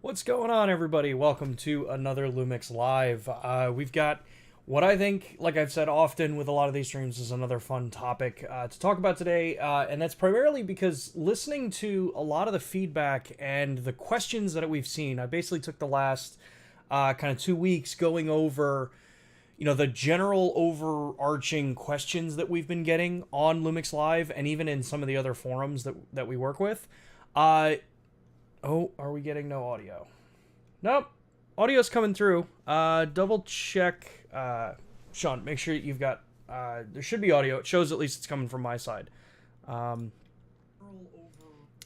What's going on, everybody? Welcome to another LUMIX Live. We've got what I think, like I've said often with a lot of these streams, is another fun topic to talk about today, and that's primarily because listening to a lot of the feedback and the questions that we've seen, I basically took the last kind of 2 weeks going over, the general overarching questions that we've been getting on LUMIX Live, and even in some of the other forums that we work with. Oh, are we getting no audio? Nope. Audio's coming through. Double check. Sean, make sure you've got... there should be audio. It shows at least it's coming from my side. Yeah,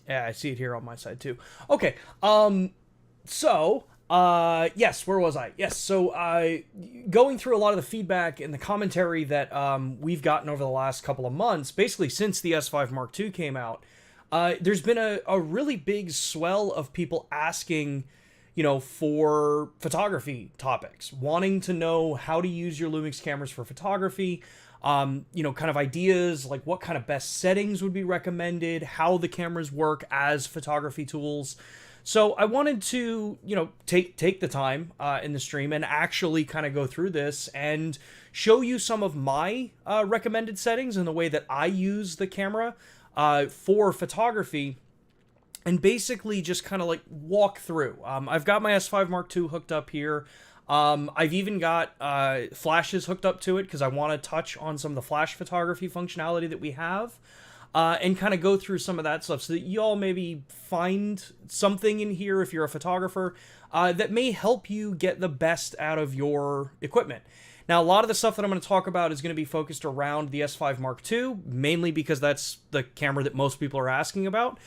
I see it here on my side too. Okay. Yes, where was I? Yes, so going through a lot of the feedback and the commentary that we've gotten over the last couple of months, basically since the S5 Mark II came out, there's been a really big swell of people asking, for photography topics, wanting to know how to use your LUMIX cameras for photography, kind of ideas, like what kind of best settings would be recommended, how the cameras work as photography tools. So I wanted to, take the time in the stream and actually kind of go through this and show you some of my recommended settings and the way that I use the camera for photography, and basically just kind of like walk through. I've got my S5 Mark II hooked up here. I've even got flashes hooked up to it because I want to touch on some of the flash photography functionality that we have, and kind of go through some of that stuff so that y'all maybe find something in here if you're a photographer that may help you get the best out of your equipment. Now, a lot of the stuff that I'm going to talk about is going to be focused around the S5 Mark II, mainly because that's the camera that most people are asking about.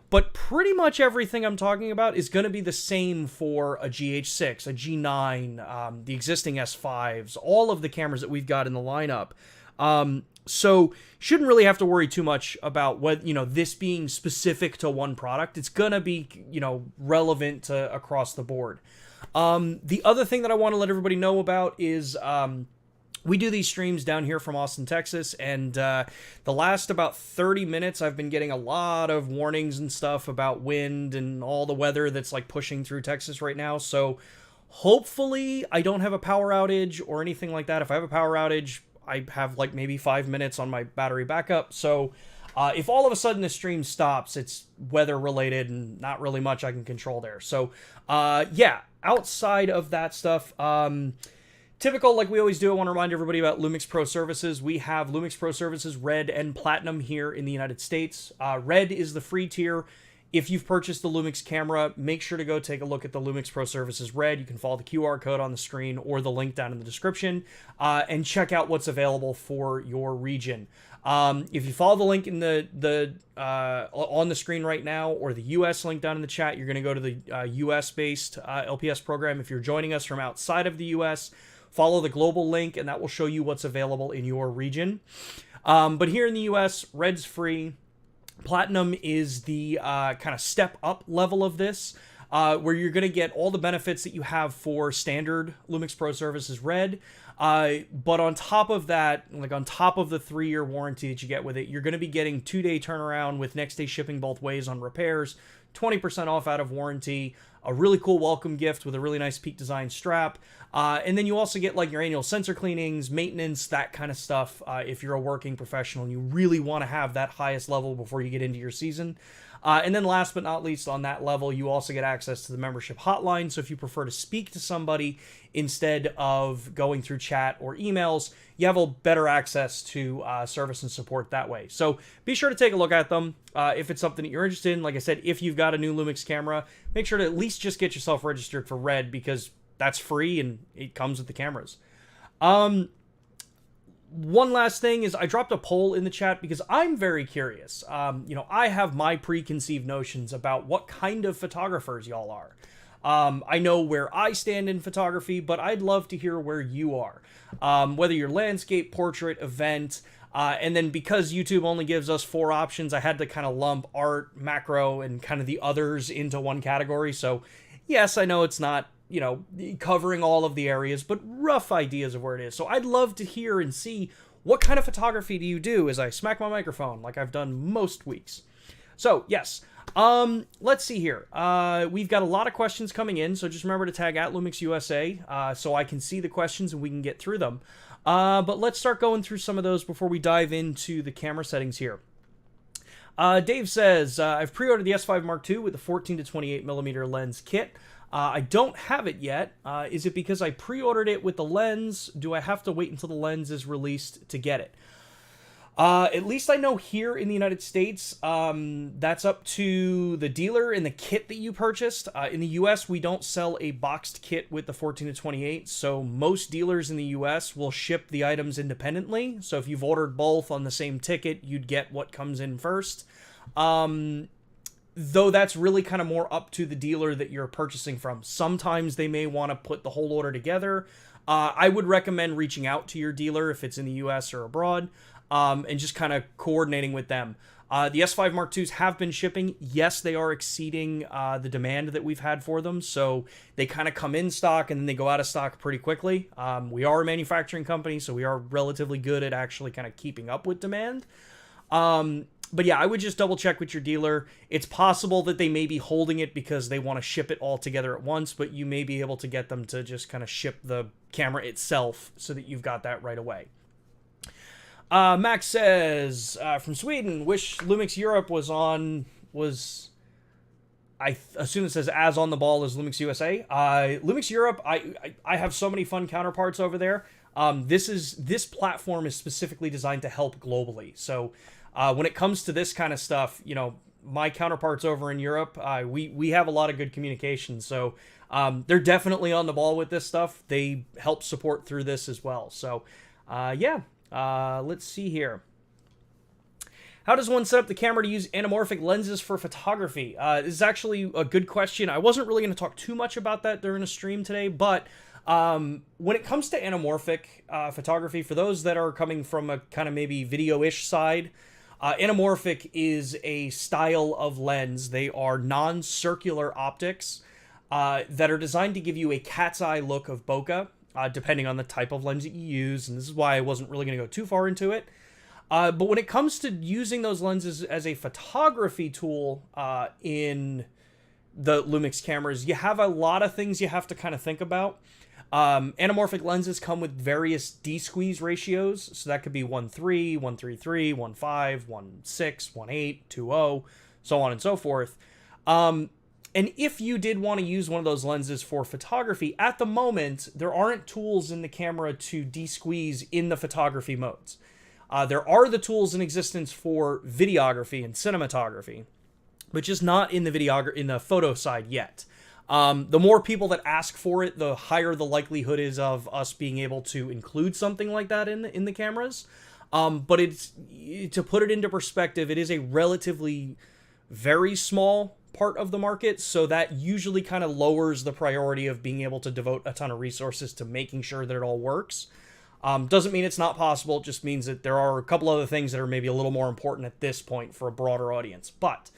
But pretty much everything I'm talking about is going to be the same for a GH6, a G9, the existing S5s, all of the cameras that we've got in the lineup. So shouldn't really have to worry too much about what, this being specific to one product. It's going to be, relevant to across the board. The other thing that I want to let everybody know about is we do these streams down here from Austin, Texas, and the last about 30 minutes I've been getting a lot of warnings and stuff about wind and all the weather that's like pushing through Texas right now. So hopefully I don't have a power outage or anything like that. If I have a power outage, I have like maybe 5 minutes on my battery backup. So if all of a sudden the stream stops, it's weather related and not really much I can control there. So yeah, outside of that stuff, typical, like we always do, I want to remind everybody about LUMIX Pro Services. We have LUMIX Pro Services Red and Platinum here in the United States. Red is the free tier. If you've purchased the LUMIX camera, make sure to go take a look at the LUMIX Pro Services Red. You can follow the QR code on the screen or the link down in the description, and check out what's available for your region. If you follow the link in the on the screen right now, or the US link down in the chat, you're going to go to the US-based LPS program. If you're joining us from outside of the US, follow the global link, and that will show you what's available in your region. But here in the US, Red's free. Platinum is the kind of step up level of this, where you're going to get all the benefits that you have for standard LUMIX Pro Services Red. But on top of that, like on top of the 3-year warranty that you get with it, you're going to be getting 2-day turnaround with next day shipping both ways on repairs, 20% off out of warranty, a really cool welcome gift with a really nice Peak Design strap, and then you also get like your annual sensor cleanings, maintenance, that kind of stuff if you're a working professional and you really want to have that highest level before you get into your season. And then last but not least, on that level, you also get access to the membership hotline. So if you prefer to speak to somebody instead of going through chat or emails, you have a better access to service and support that way. So be sure to take a look at them if it's something that you're interested in. Like I said, if you've got a new LUMIX camera, make sure to at least just get yourself registered for Red, because that's free and it comes with the cameras. One last thing is I dropped a poll in the chat because I'm very curious. I have my preconceived notions about what kind of photographers y'all are. I know where I stand in photography, but I'd love to hear where you are. Whether you're landscape, portrait, event, and then because YouTube only gives us 4 options, I had to kind of lump art, macro, and kind of the others into one category. So yes, I know it's not covering all of the areas, but rough ideas of where it is. So I'd love to hear and see what kind of photography do you do as I smack my microphone like I've done most weeks. So yes, Let's see here. We've got a lot of questions coming in, so just remember to tag at LUMIX USA, so I can see the questions and we can get through them. But let's start going through some of those before we dive into the camera settings here. Dave says, I've pre-ordered the S5 Mark II with the 14 to 28 millimeter lens kit. I don't have it yet. Is it because I pre-ordered it with the lens? Do I have to wait until the lens is released to get it? At least I know here in the United States, that's up to the dealer and the kit that you purchased. In the US, we don't sell a boxed kit with the 14 to 28, so most dealers in the US will ship the items independently. So if you've ordered both on the same ticket, you'd get what comes in first. Though that's really kind of more up to the dealer that you're purchasing from. Sometimes they may want to put the whole order together. I would recommend reaching out to your dealer if it's in the US or abroad. And just kind of coordinating with them. The S5 Mark IIs have been shipping. Yes, they are exceeding the demand that we've had for them, so they kind of come in stock and then they go out of stock pretty quickly. We are a manufacturing company, so we are relatively good at actually kind of keeping up with demand. But yeah, I would just double check with your dealer. It's possible that they may be holding it because they want to ship it all together at once, but you may be able to get them to just kind of ship the camera itself so that you've got that right away. Max says, from Sweden, wish LUMIX Europe I assume it says as on the ball as LUMIX USA. LUMIX Europe, I have so many fun counterparts over there. This platform is specifically designed to help globally. So, when it comes to this kind of stuff, you know, my counterparts over in Europe, we have a lot of good communication. So, they're definitely on the ball with this stuff. They help support through this as well. So, yeah. Let's see here. How does one set up the camera to use anamorphic lenses for photography? This is actually a good question. I wasn't really going to talk too much about that during a stream today, but when it comes to anamorphic photography, for those that are coming from a kind of maybe video-ish side, anamorphic is a style of lens. They are non-circular optics that are designed to give you a cat's eye look of bokeh. Depending on the type of lens that you use, and this is why I wasn't really going to go too far into it. But when it comes to using those lenses as a photography tool in the LUMIX cameras, you have a lot of things you have to kind of think about. Anamorphic lenses come with various D-squeeze ratios, so that could be 1.3, 1.33, 1.5, 1.6, 1.8, 2.0, so on and so forth. And if you did want to use one of those lenses for photography, at the moment, there aren't tools in the camera to de-squeeze in the photography modes. There are the tools in existence for videography and cinematography, but just not in the photo side yet. The more people that ask for it, the higher the likelihood is of us being able to include something like that in the cameras. But to put it into perspective, it is a relatively very small part of the market, so that usually kind of lowers the priority of being able to devote a ton of resources to making sure that it all works. Doesn't mean it's not possible, it just means that there are a couple other things that are maybe a little more important at this point for a broader audience. But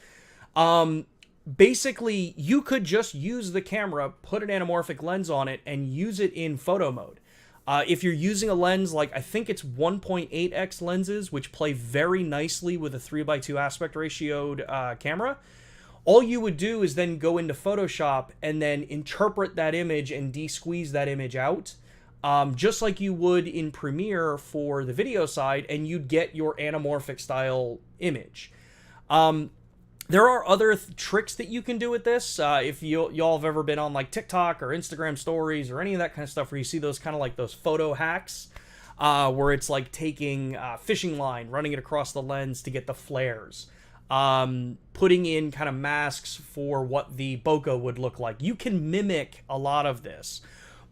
basically, you could just use the camera, put an anamorphic lens on it, and use it in photo mode. If you're using a lens like, I think it's 1.8x lenses, which play very nicely with a 3:2 aspect ratioed camera, all you would do is then go into Photoshop and then interpret that image and de-squeeze that image out, just like you would in Premiere for the video side, and you'd get your anamorphic style image. There are other tricks that you can do with this. If y'all have ever been on like TikTok or Instagram stories or any of that kind of stuff where you see those kind of like those photo hacks, where it's like taking fishing line, running it across the lens to get the flares. Putting in kind of masks for what the bokeh would look like. You can mimic a lot of this,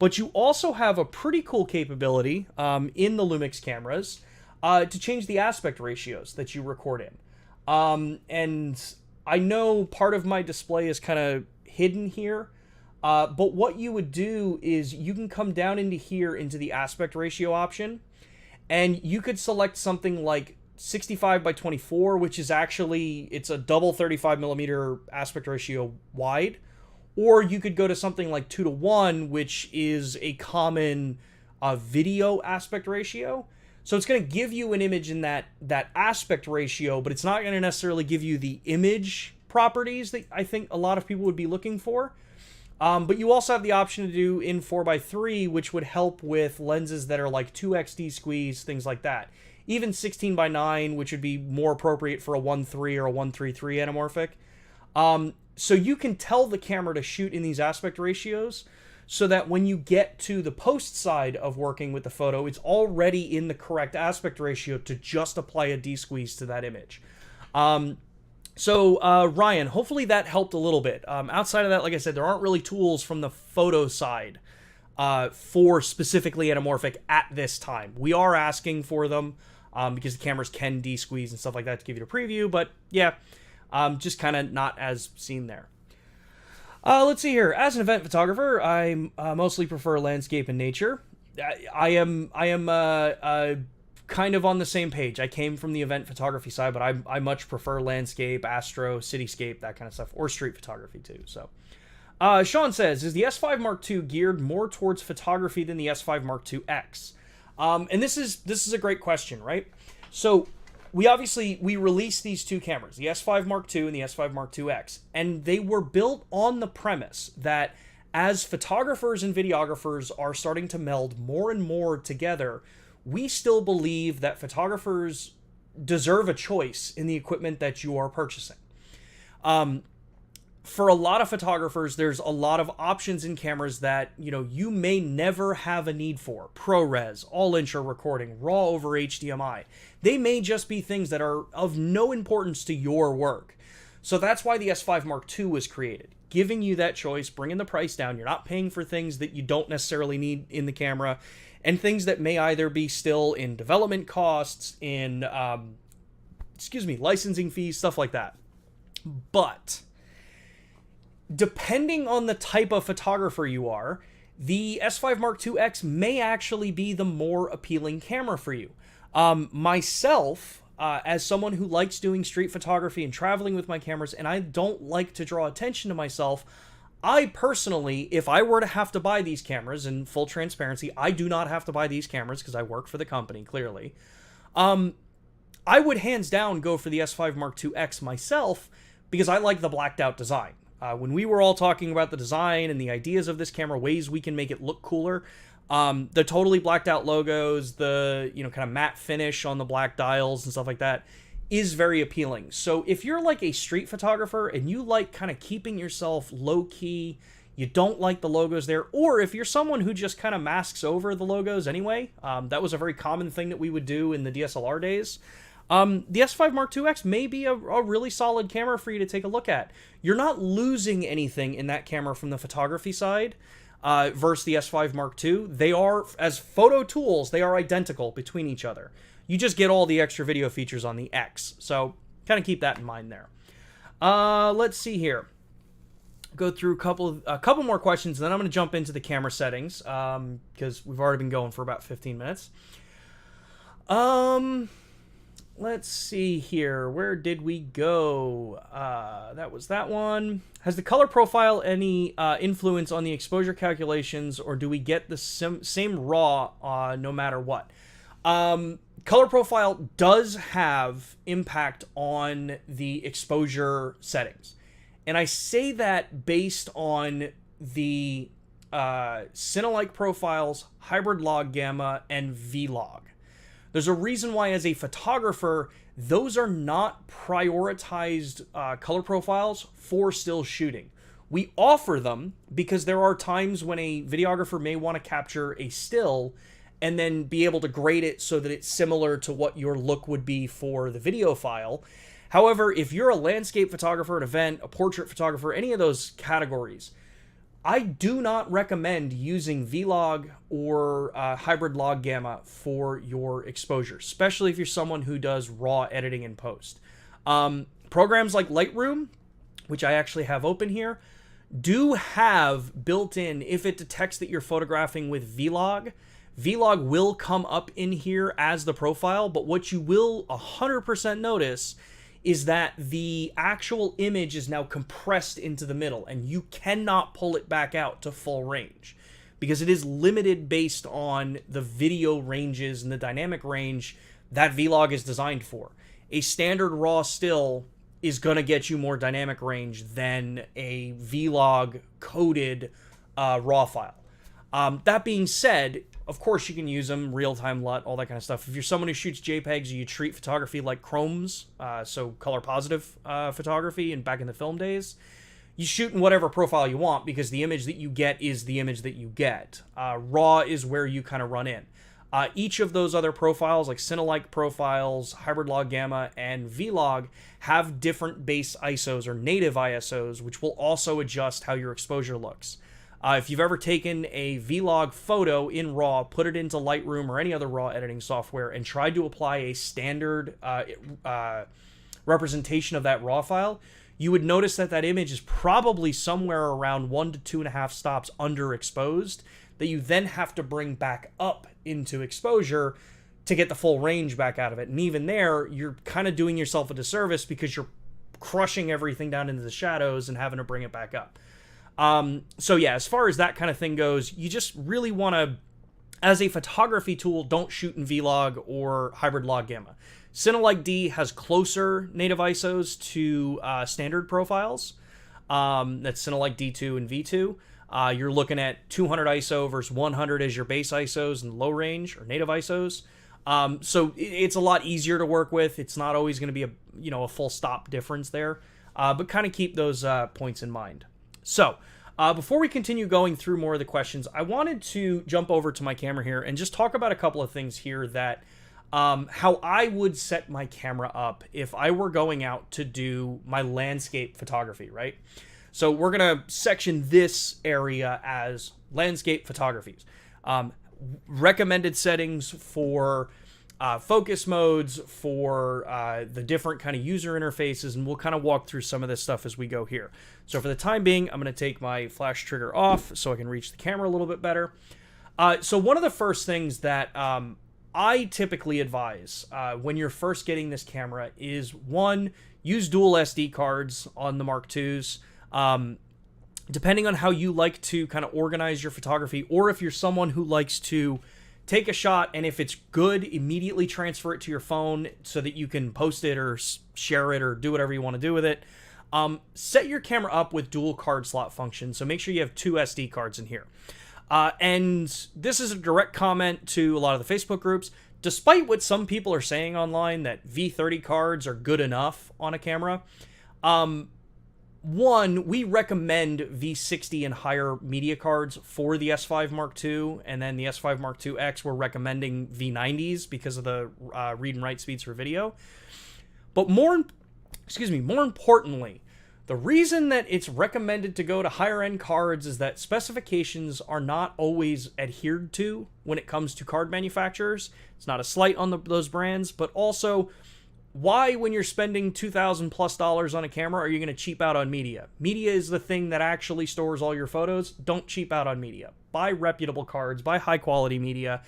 but you also have a pretty cool capability in the LUMIX cameras to change the aspect ratios that you record in. And I know part of my display is kind of hidden here, but what you would do is you can come down into here into the aspect ratio option, and you could select something like 65 by 24, which is actually, it's a double 35 millimeter aspect ratio wide, or you could go to something like 2:1, which is a common video aspect ratio. So it's going to give you an image in that aspect ratio, but it's not going to necessarily give you the image properties that I think a lot of people would be looking for. But you also have the option to do in 4x3, which would help with lenses that are like 2x D-squeeze, things like that. Even 16x9, which would be more appropriate for a 1.3 or a 1.33 anamorphic. So you can tell the camera to shoot in these aspect ratios so that when you get to the post side of working with the photo, it's already in the correct aspect ratio to just apply a D-squeeze to that image. So Ryan, hopefully that helped a little bit. Outside of that, like I said, there aren't really tools from the photo side for specifically anamorphic at this time. We are asking for them because the cameras can D-squeeze and stuff like that to give you a preview, but yeah, just kind of not as seen there. Let's see here. As an event photographer, I mostly prefer landscape and nature. I am kind of on the same page. I came from the event photography side, but I much prefer landscape, astro, cityscape, that kind of stuff, or street photography too. So, Sean says, is the S5 Mark II geared more towards photography than the S5 Mark II X? And this is a great question, right? So, we released these two cameras, the S5 Mark II and the S5 Mark II X, and they were built on the premise that as photographers and videographers are starting to meld more and more together, we still believe that photographers deserve a choice in the equipment that you are purchasing. For a lot of photographers, there's a lot of options in cameras that, you may never have a need for. ProRes, all-intro recording, RAW over HDMI. They may just be things that are of no importance to your work. So that's why the S5 Mark II was created, giving you that choice, bringing the price down. You're not paying for things that you don't necessarily need in the camera, and things that may either be still in development costs, in, licensing fees, stuff like that. But depending on the type of photographer you are, the S5 Mark II X may actually be the more appealing camera for you. Myself, as someone who likes doing street photography and traveling with my cameras, and I don't like to draw attention to myself, I personally, if I were to have to buy these cameras, in full transparency, I do not have to buy these cameras because I work for the company, clearly. I would hands down go for the S5 Mark II X myself because I like the blacked out design. When we were all talking about the design and the ideas of this camera, ways we can make it look cooler, the totally blacked out logos, the kind of matte finish on the black dials and stuff like that is very appealing. So if you're like a street photographer and you like kind of keeping yourself low key, you don't like the logos there, or if you're someone who just kind of masks over the logos anyway, that was a very common thing that we would do in the DSLR days. The S5 Mark II X may be a really solid camera for you to take a look at. You're not losing anything in that camera from the photography side versus the S5 Mark II. They are, as photo tools, they are identical between each other. You just get all the extra video features on the X. So kind of keep that in mind there. Let's see here. Go through a couple more questions, and then I'm going to jump into the camera settings because we've already been going for about 15 minutes. Let's see here. Where did we go? That was that one. Has the color profile any influence on the exposure calculations, or do we get the same raw no matter what? Color profile does have impact on the exposure settings. And I say that based on the Cinelike profiles, hybrid log gamma, and V-log. There's a reason why, as a photographer, those are not prioritized color profiles for still shooting. We offer them because there are times when a videographer may want to capture a still and then be able to grade it so that it's similar to what your look would be for the video file. However, if you're a landscape photographer, an event, a portrait photographer, any of those categories, I do not recommend using V-log or hybrid log gamma for your exposure, especially if you're someone who does raw editing in post. Programs like Lightroom, which I actually have open here, do have built in, if it detects that you're photographing with V-log, V-log will come up in here as the profile, but what you will 100% notice is that the actual image is now compressed into the middle, and you cannot pull it back out to full range because it is limited based on the video ranges and the dynamic range that V-log is designed for. A standard raw still is going to get you more dynamic range than a vlog coded RAW file. That being said, of course you can use them, real-time LUT, all that kind of stuff. If you're someone who shoots JPEGs, you treat photography like chromes, so color-positive photography, and back in the film days, you shoot in whatever profile you want because the image that you get is the image that you get. RAW is where you kind of run in. Each of those other profiles, like Cine-like profiles, hybrid log gamma, and vlog, have different base ISOs or native ISOs, which will also adjust how your exposure looks. If you've ever taken a vlog photo in RAW, put it into Lightroom or any other RAW editing software, and tried to apply a standard representation of that RAW file, you would notice that that image is probably somewhere around 1 to 2.5 stops underexposed that you then have to bring back up into exposure to get the full range back out of it. And even there, you're kind of doing yourself a disservice because you're crushing everything down into the shadows and having to bring it back up. So yeah, as far as that kind of thing goes, you just really want to, as a photography tool, don't shoot in vlog or hybrid log gamma. Cine-like D has closer native ISOs to standard profiles. That's Cine-like D2 and V2. You're looking at 200 ISO versus 100 as your base ISOs and low range or native ISOs. So it's a lot easier to work with. It's not always going to be a full stop difference there, but kind of keep those points in mind. So before we continue going through more of the questions, I wanted to jump over to my camera here and just talk about a couple of things here that how I would set my camera up if I were going out to do my landscape photography, right? So we're going to section this area as landscape photographies. Recommended settings for focus modes, for the different kind of user interfaces, and we'll kind of walk through some of this stuff as we go here. So for the time being, I'm going to take my flash trigger off so I can reach the camera a little bit better. So one of the first things that I typically advise when you're first getting this camera is, one, use dual SD cards on the Mark IIs. Depending on how you like to kind of organize your photography, or if you're someone who likes to take a shot and if it's good, immediately transfer it to your phone so that you can post it or share it or do whatever you want to do with it. Set your camera up with dual card slot function, so make sure you have 2 SD cards in here. And this is a direct comment to a lot of the Facebook groups. Despite what some people are saying online that V30 cards are good enough on a camera, one, we recommend V60 and higher media cards for the S5 Mark II, and then the S5 Mark II X, we're recommending V90s because of the read and write speeds for video. But more importantly, the reason that it's recommended to go to higher end cards is that specifications are not always adhered to when it comes to card manufacturers. It's not a slight on those brands, but also, why, when you're spending $2,000+ on a camera, are you going to cheap out on media? Media is the thing that actually stores all your photos. Don't cheap out on media. Buy reputable cards, buy high quality media.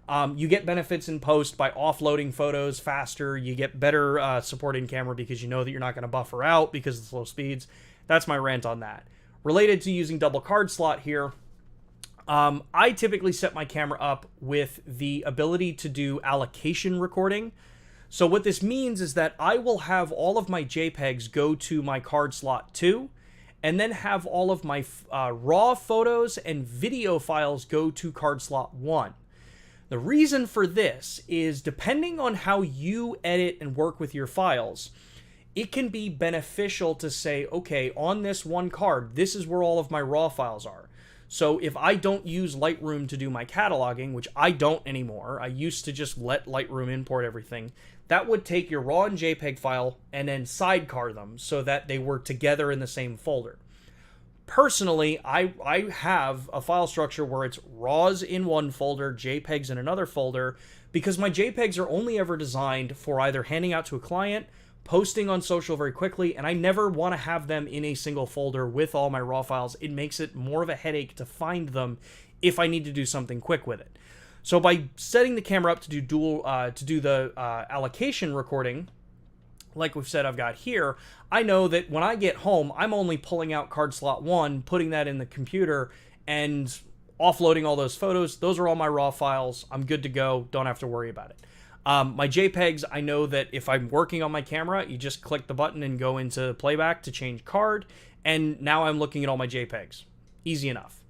You get benefits in post by offloading photos faster. You get better support in camera because you know that you're not going to buffer out because of the slow speeds. That's my rant on that. Related to using double card slot here, I typically set my camera up with the ability to do allocation recording. So what this means is that I will have all of my JPEGs go to my card slot 2, and then have all of my raw photos and video files go to card slot 1. The reason for this is, depending on how you edit and work with your files, it can be beneficial to say, okay, on this one card, this is where all of my raw files are. So if I don't use Lightroom to do my cataloging, which I don't anymore, I used to just let Lightroom import everything, that would take your RAW and JPEG file and then sidecar them so that they were together in the same folder. Personally, I have a file structure where it's RAWs in one folder, JPEGs in another folder, because my JPEGs are only ever designed for either handing out to a client, posting on social very quickly, and I never want to have them in a single folder with all my RAW files. It makes it more of a headache to find them if I need to do something quick with it. So by setting the camera up to do the allocation recording, like we've said I've got here, I know that when I get home, I'm only pulling out card slot 1, putting that in the computer, and offloading all those photos. Those are all my RAW files. I'm good to go. Don't have to worry about it. My JPEGs, I know that if I'm working on my camera, you just click the button and go into playback to change card, and now I'm looking at all my JPEGs. Easy enough.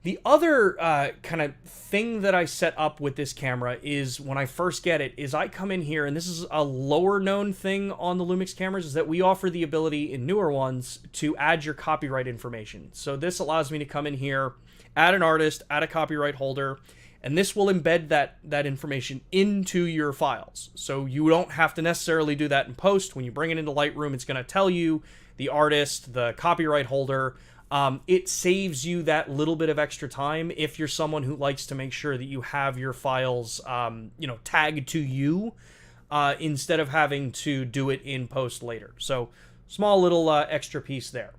The other kind of thing that I set up with this camera is when I first get it, is I come in here, and this is a lower known thing on the LUMIX cameras, is that we offer the ability in newer ones to add your copyright information. So this allows me to come in here, add an artist, add a copyright holder, and this will embed that information into your files. So you don't have to necessarily do that in post. When you bring it into Lightroom, it's going to tell you the artist, the copyright holder. It saves you that little bit of extra time if you're someone who likes to make sure that you have your files, tagged to you, instead of having to do it in post later. So small little extra piece there.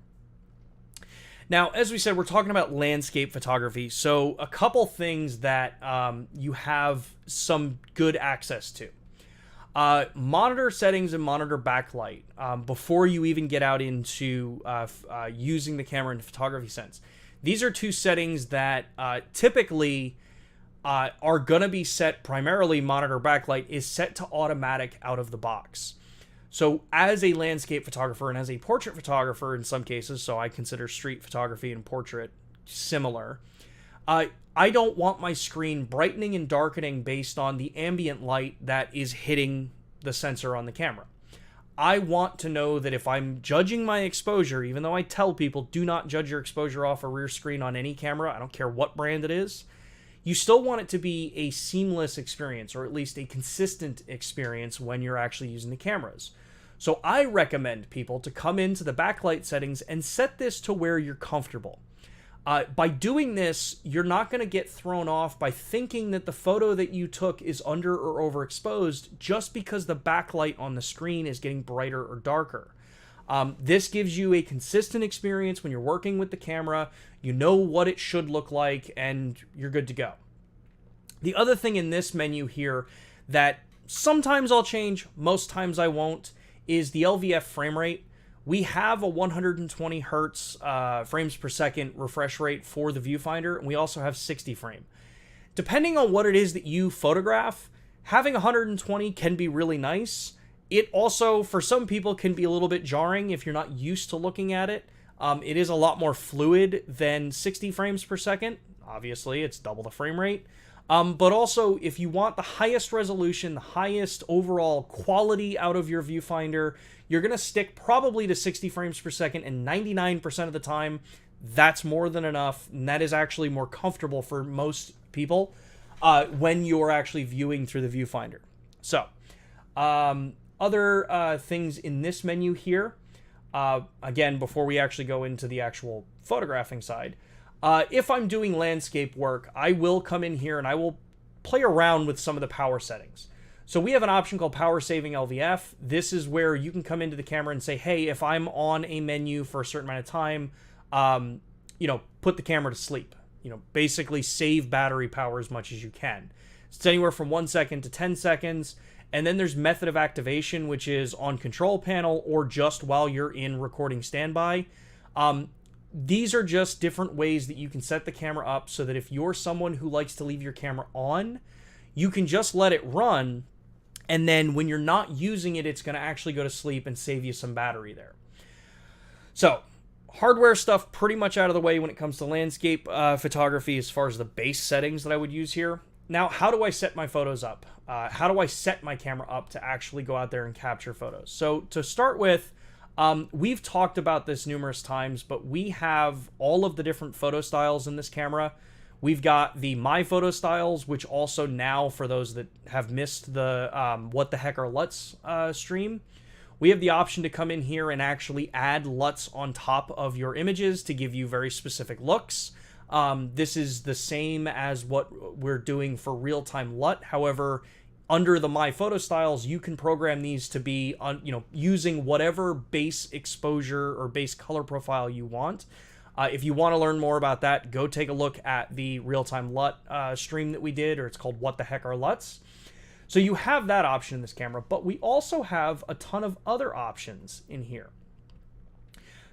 Now, as we said, we're talking about landscape photography, so a couple things that you have some good access to. Monitor settings and monitor backlight before you even get out into using the camera in a photography sense. These are two settings that typically are going to be set primarily. Monitor backlight is set to automatic out of the box. So as a landscape photographer and as a portrait photographer in some cases, so I consider street photography and portrait similar, I don't want my screen brightening and darkening based on the ambient light that is hitting the sensor on the camera. I want to know that if I'm judging my exposure, even though I tell people do not judge your exposure off a rear screen on any camera, I don't care what brand it is, you still want it to be a seamless experience, or at least a consistent experience when you're actually using the cameras. So I recommend people to come into the backlight settings and set this to where you're comfortable. By doing this, you're not going to get thrown off by thinking that the photo that you took is under or overexposed just because the backlight on the screen is getting brighter or darker. This gives you a consistent experience when you're working with the camera. You know what it should look like, and you're good to go. The other thing in this menu here that sometimes I'll change, most times I won't, is the LVF frame rate. We have a 120 hertz frames per second refresh rate for the viewfinder, and we also have 60 frame. Depending on what it is that you photograph, having 120 can be really nice. It also, for some people, can be a little bit jarring if you're not used to looking at it. It is a lot more fluid than 60 frames per second. Obviously, it's double the frame rate. But also, if you want the highest resolution, the highest overall quality out of your viewfinder, you're going to stick probably to 60 frames per second, and 99% of the time, that's more than enough, and that is actually more comfortable for most people when you're actually viewing through the viewfinder. So, other things in this menu here, again, before we actually go into the actual photographing side, if I'm doing landscape work, I will come in here and I will play around with some of the power settings. So we have an option called Power Saving LVF. This is where you can come into the camera and say, hey, if I'm on a menu for a certain amount of time, put the camera to sleep. Basically save battery power as much as you can. It's anywhere from 1 second to 10 seconds. And then there's method of activation, which is on control panel or just while you're in recording standby. These are just different ways that you can set the camera up so that if you're someone who likes to leave your camera on, you can just let it run, and then when you're not using it, it's going to actually go to sleep and save you some battery there. So, hardware stuff pretty much out of the way when it comes to landscape photography as far as the base settings that I would use here. Now, how do I set my photos up? How do I set my camera up to actually go out there and capture photos? So, to start with, we've talked about this numerous times, but we have all of the different photo styles in this camera. We've got the My Photo Styles, which also now, for those that have missed the What the Heck Are LUTs stream, we have the option to come in here and actually add LUTs on top of your images to give you very specific looks. This is the same as what we're doing for real-time LUT. However, under the My Photo Styles, you can program these to be using whatever base exposure or base color profile you want. If you want to learn more about that, go take a look at the real-time LUT stream that we did, or it's called What the Heck Are LUTs. So you have that option in this camera, but we also have a ton of other options in here.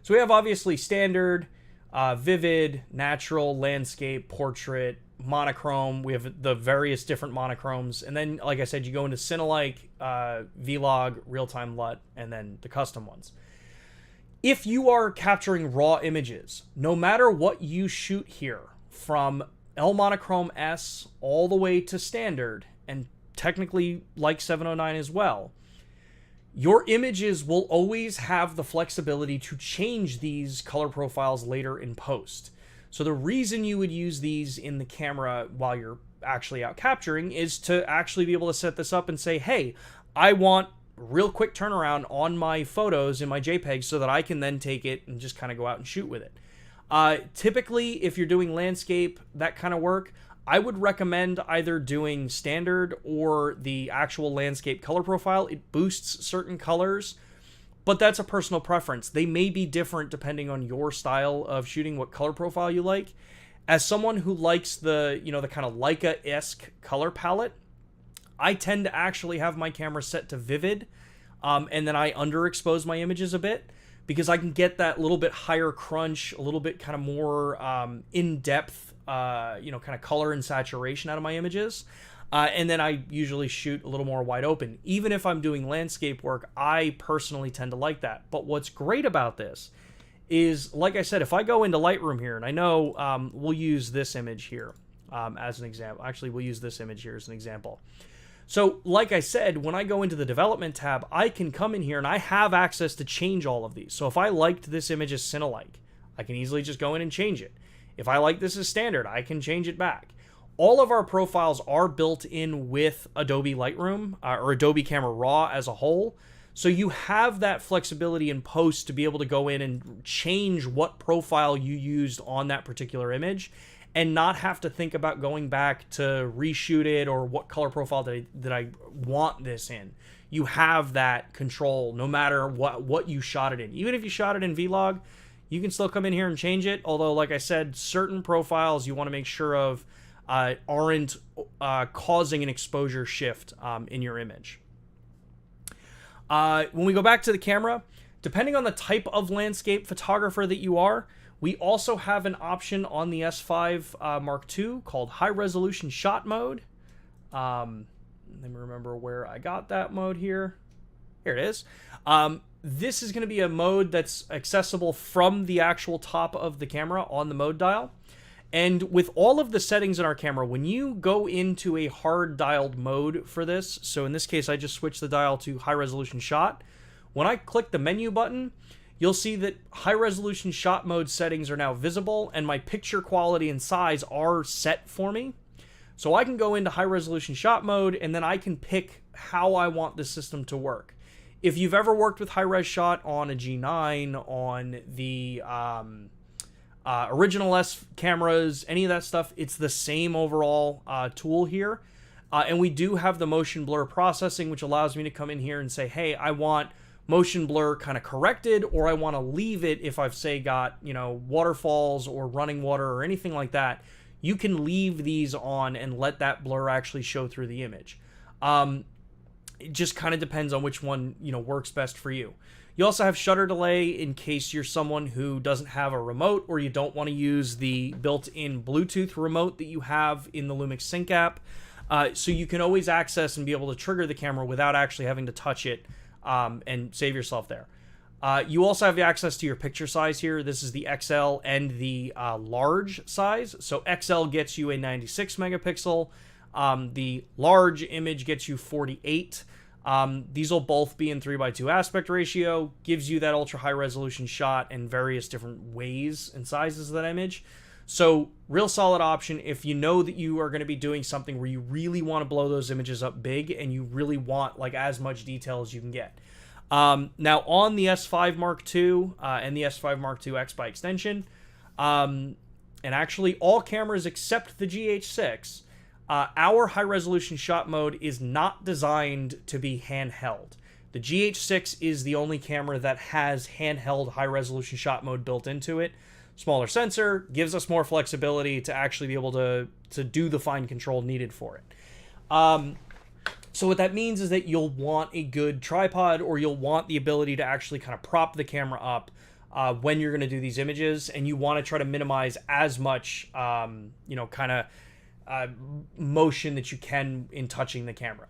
So we have obviously standard, vivid, natural, landscape, portrait, monochrome. We have the various different monochromes. And then, like I said, you go into Cinelike, Vlog, Real-Time LUT, and then the custom ones. If you are capturing raw images, no matter what you shoot here, from L monochrome S all the way to standard, and technically like 709 as well, your images will always have the flexibility to change these color profiles later in post. So the reason you would use these in the camera while you're actually out capturing is to actually be able to set this up and say, hey, I want real quick turnaround on my photos in my JPEGs so that I can then take it and just kind of go out and shoot with it. Typically, if you're doing landscape, that kind of work, I would recommend either doing standard or the actual landscape color profile. It boosts certain colors, but that's a personal preference. They may be different depending on your style of shooting, what color profile you like. As someone who likes the, the kind of Leica-esque color palette, I tend to actually have my camera set to vivid, and then I underexpose my images a bit, because I can get that little bit higher crunch, a little bit kind of more in-depth, kind of color and saturation out of my images. And then I usually shoot a little more wide open. Even if I'm doing landscape work, I personally tend to like that. But what's great about this is, like I said, if I go into Lightroom here, and I know we'll use this image here as an example. Actually, we'll use this image here as an example. So, like I said, when I go into the development tab, I can come in here and I have access to change all of these. So if I liked this image as Cinelike, I can easily just go in and change it. If I like this as standard, I can change it back. All of our profiles are built in with Adobe Lightroom or Adobe Camera Raw as a whole. So you have that flexibility in post to be able to go in and change what profile you used on that particular image, and not have to think about going back to reshoot it or what color profile that I want this in. You have that control no matter what you shot it in. Even if you shot it in Vlog, you can still come in here and change it. Although, like I said, certain profiles you want to make sure of aren't causing an exposure shift in your image. When we go back to the camera, depending on the type of landscape photographer that you are, we also have an option on the S5 Mark II called High Resolution Shot Mode. Let me remember where I got that mode here. Here it is. This is going to be a mode that's accessible from the actual top of the camera on the mode dial. And with all of the settings in our camera, when you go into a hard dialed mode for this, so in this case I just switched the dial to High Resolution Shot, when I click the menu button, you'll see that high resolution shot mode settings are now visible, and my picture quality and size are set for me. So I can go into high resolution shot mode, and then I can pick how I want the system to work. If you've ever worked with high res shot on a G9, on the original S cameras, any of that stuff, it's the same overall tool here. And we do have the motion blur processing, which allows me to come in here and say, hey, I want motion blur kind of corrected, or I want to leave it if I've, say, got, waterfalls or running water or anything like that. You can leave these on and let that blur actually show through the image. It just kind of depends on which one, works best for you. You also have shutter delay in case you're someone who doesn't have a remote, or you don't want to use the built-in Bluetooth remote that you have in the LUMIX Sync app. So you can always access and be able to trigger the camera without actually having to touch it, and save yourself there. You also have access to your picture size here. This is the XL and the large size. So XL gets you a 96 megapixel. The large image gets you 48. These will both be in 3:2 aspect ratio, gives you that ultra high resolution shot in various different ways and sizes of that image. So real solid option if you know that you are going to be doing something where you really want to blow those images up big and you really want as much detail as you can get. Now on the S5 Mark II and the S5 Mark II X by extension, and actually all cameras except the GH6, our high resolution shot mode is not designed to be handheld. The GH6 is the only camera that has handheld high resolution shot mode built into it. Smaller sensor gives us more flexibility to actually be able to do the fine control needed for it. So what that means is that you'll want a good tripod, or you'll want the ability to actually kind of prop the camera up when you're going to do these images, and you want to try to minimize as much, kind of motion that you can in touching the camera.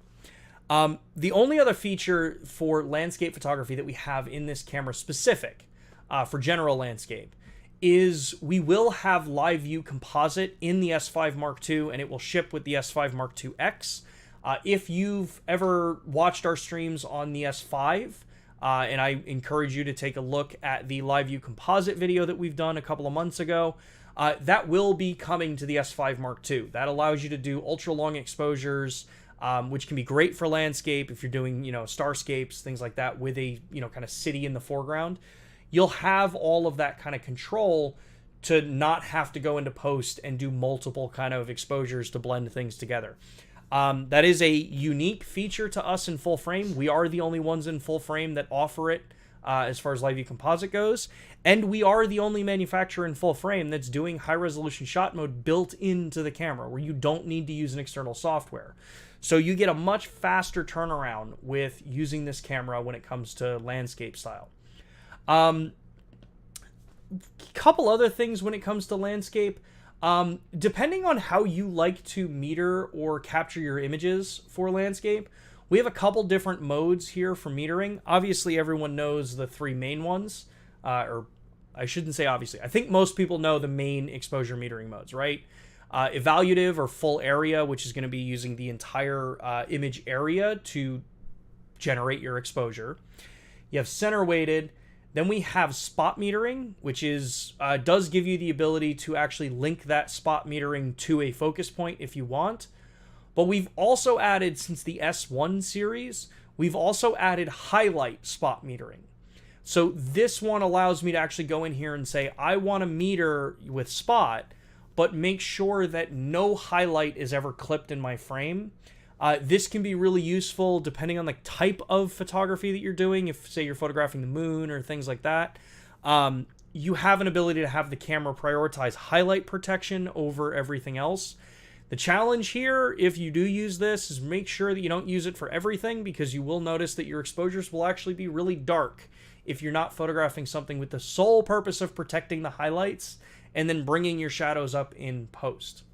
The only other feature for landscape photography that we have in this camera specific for general landscape is we will have live view composite in the S5 Mark II, and it will ship with the S5 Mark II X. If you've ever watched our streams on the S5, and I encourage you to take a look at the live view composite video that we've done a couple of months ago, that will be coming to the S5 Mark II. That allows you to do ultra long exposures, which can be great for landscape if you're doing, starscapes, things like that, with a, kind of city in the foreground. You'll have all of that kind of control to not have to go into post and do multiple kind of exposures to blend things together. That is a unique feature to us in full frame. We are the only ones in full frame that offer it as far as live view composite goes. And we are the only manufacturer in full frame that's doing high resolution shot mode built into the camera, where you don't need to use an external software. So you get a much faster turnaround with using this camera when it comes to landscape style. Couple other things when it comes to landscape. Depending on how you like to meter or capture your images for landscape, we have a couple different modes here for metering. Obviously, everyone knows the three main ones, or I shouldn't say obviously. I think most people know the main exposure metering modes, right? Evaluative or full area, which is going to be using the entire image area to generate your exposure. You have center weighted. Then we have spot metering, which is does give you the ability to actually link that spot metering to a focus point if you want. But we've also added, since the S1 series, we've also added highlight spot metering. So this one allows me to actually go in here and say, I want to meter with spot, but make sure that no highlight is ever clipped in my frame. This can be really useful depending on the type of photography that you're doing. If, say, you're photographing the moon or things like that, you have an ability to have the camera prioritize highlight protection over everything else. The challenge here, if you do use this, is make sure that you don't use it for everything, because you will notice that your exposures will actually be really dark if you're not photographing something with the sole purpose of protecting the highlights and then bringing your shadows up in post.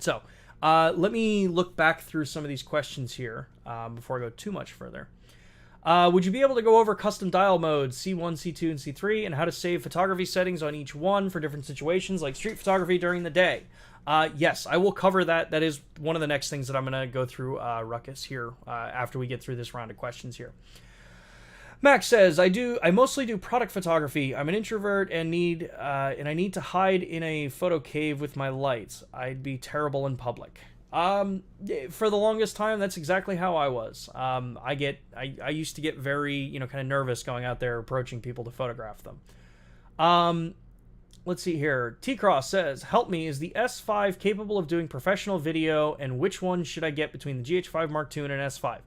So, let me look back through some of these questions here before I go too much further. Would you be able to go over custom dial modes, C1, C2, and C3, and how to save photography settings on each one for different situations, like street photography during the day? Yes, I will cover that. That is one of the next things that I'm going to go through, Ruckus, here after we get through this round of questions here. Max says, I mostly do product photography. I'm an introvert and I need to hide in a photo cave with my lights. I'd be terrible in public. For the longest time, that's exactly how I was. I used to get very, kind of nervous going out there approaching people to photograph them. Let's see here. T-Cross says, help me, is the S5 capable of doing professional video, and which one should I get between the GH5 Mark II and an S5?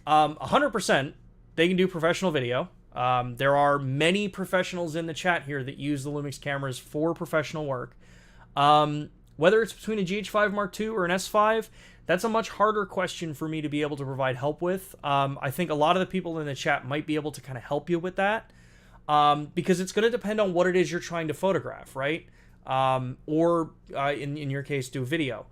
100%. They can do professional video. There are many professionals in the chat here that use the LUMIX cameras for professional work. Whether it's between a GH5 Mark II or an S5, that's a much harder question for me to be able to provide help with. I think a lot of the people in the chat might be able to kind of help you with that, because it's going to depend on what it is you're trying to photograph, right? Or in your case, do video.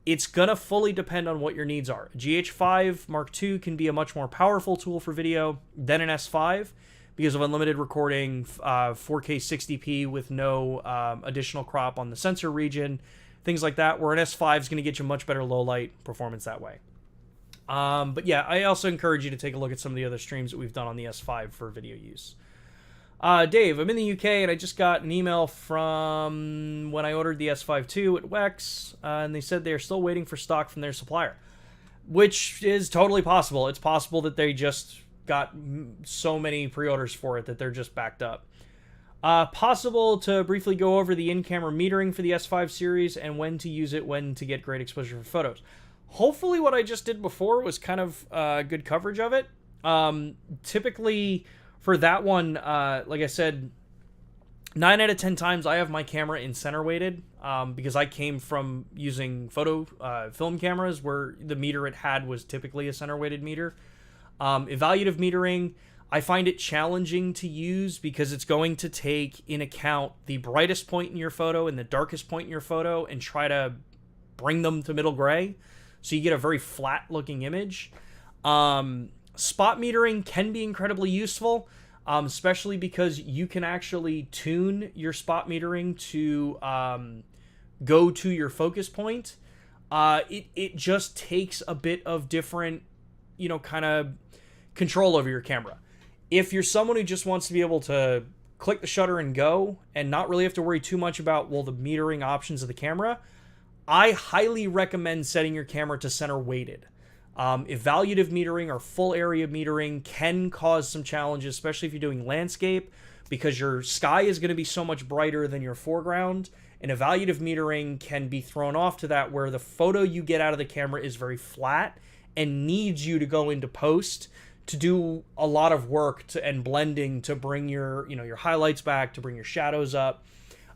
It's going to fully depend on what your needs are. GH5 Mark II can be a much more powerful tool for video than an S5 because of unlimited recording, 4K 60p with no additional crop on the sensor region, things like that, where an S5 is going to get you much better low light performance that way. But yeah, I also encourage you to take a look at some of the other streams that we've done on the S5 for video use. Dave, I'm in the UK and I just got an email from when I ordered the S5 II at Wex, and they said they're still waiting for stock from their supplier, which is totally possible. It's possible that they just got so many pre-orders for it that they're just backed up. Possible to briefly go over the in-camera metering for the S5 series and when to use it, when to get great exposure for photos. Hopefully what I just did before was kind of good coverage of it. Typically, for that one, like I said, 9 out of 10 times I have my camera in center weighted because I came from using film cameras where the meter it had was typically a center weighted meter. Evaluative metering, I find it challenging to use because it's going to take in account the brightest point in your photo and the darkest point in your photo and try to bring them to middle gray, so you get a very flat looking image. Spot metering can be incredibly useful, especially because you can actually tune your spot metering to go to your focus point. It just takes a bit of different, kind of control over your camera. If you're someone who just wants to be able to click the shutter and go and not really have to worry too much about, the metering options of the camera, I highly recommend setting your camera to center weighted. Evaluative metering or full area metering can cause some challenges, especially if you're doing landscape, because your sky is going to be so much brighter than your foreground. And evaluative metering can be thrown off to that where the photo you get out of the camera is very flat and needs you to go into post to do a lot of work and blending to bring your highlights back, to bring your shadows up.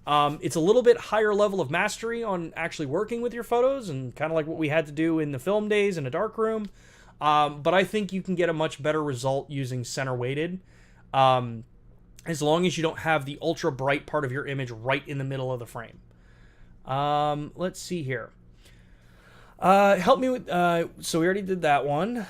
It's a little bit higher level of mastery on actually working with your photos, and kind of like what we had to do in the film days in a darkroom. But I think you can get a much better result using center weighted, as long as you don't have the ultra bright part of your image right in the middle of the frame. Let's see here. Help me with, so we already did that one.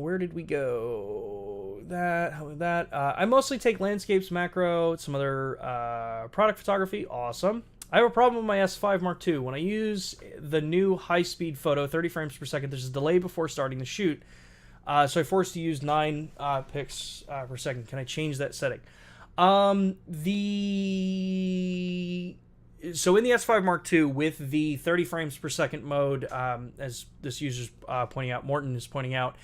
Where did we go? That. I mostly take landscapes, macro, some other, product photography. Awesome. I have a problem with my S5 Mark II. When I use the new high-speed photo, 30 frames per second, there's a delay before starting the shoot. So I'm forced to use 9 pics per second. Can I change that setting? So in the S5 Mark II, with the 30 frames per second mode, as this user's pointing out, Morton is pointing out,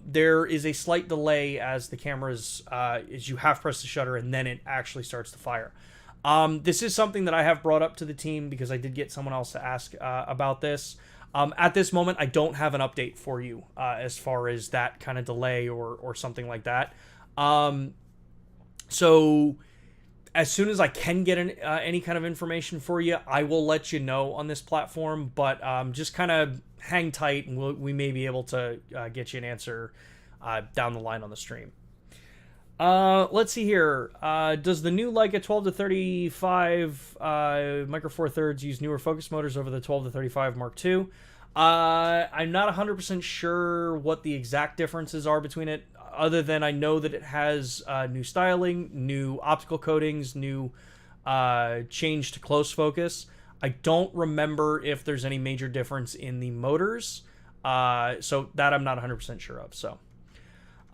there is a slight delay as the camera's, as you half press the shutter and then it actually starts to fire. This is something that I have brought up to the team because I did get someone else to ask about this. At this moment, I don't have an update for you as far as that kind of delay or something like that. So as soon as I can get any kind of information for you, I will let you know on this platform. But just kind of hang tight, and we may be able to get you an answer down the line on the stream. Let's see here. Does the new Leica 12 to 35 Micro Four Thirds use newer focus motors over the 12 to 35 Mark II? I'm not 100% sure what the exact differences are between it, other than I know that it has new styling, new optical coatings, new change to close focus. I don't remember if there's any major difference in the motors, so that I'm not 100% sure of. So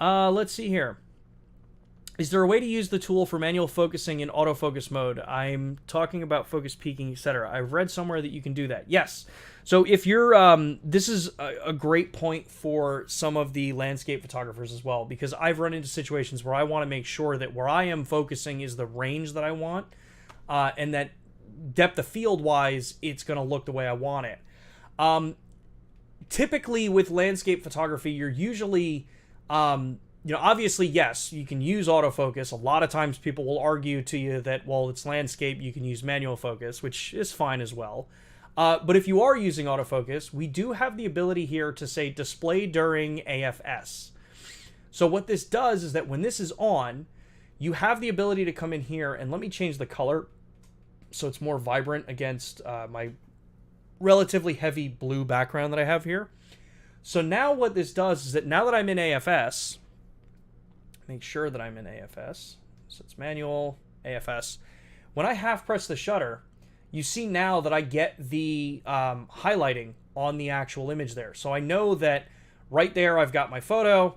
let's see here. Is there a way to use the tool for manual focusing in autofocus mode? I'm talking about focus peaking, etc. I've read somewhere that you can do that. Yes. So if you're, this is a great point for some of the landscape photographers as well, because I've run into situations where I want to make sure that where I am focusing is the range that I want, and that depth of field wise, it's going to look the way I want it. Typically with landscape photography, you're usually, obviously, yes, you can use autofocus. A lot of times people will argue to you that, well, it's landscape, you can use manual focus, which is fine as well. But if you are using autofocus, we do have the ability here to say display during AFS. So what this does is that when this is on, you have the ability to come in here, and let me change the color so it's more vibrant against my relatively heavy blue background that I have here. So now what this does is that now that I'm in AFS, make sure that I'm in AFS. So it's manual, AFS. When I half press the shutter, you see now that I get the highlighting on the actual image there. So I know that right there I've got my photo.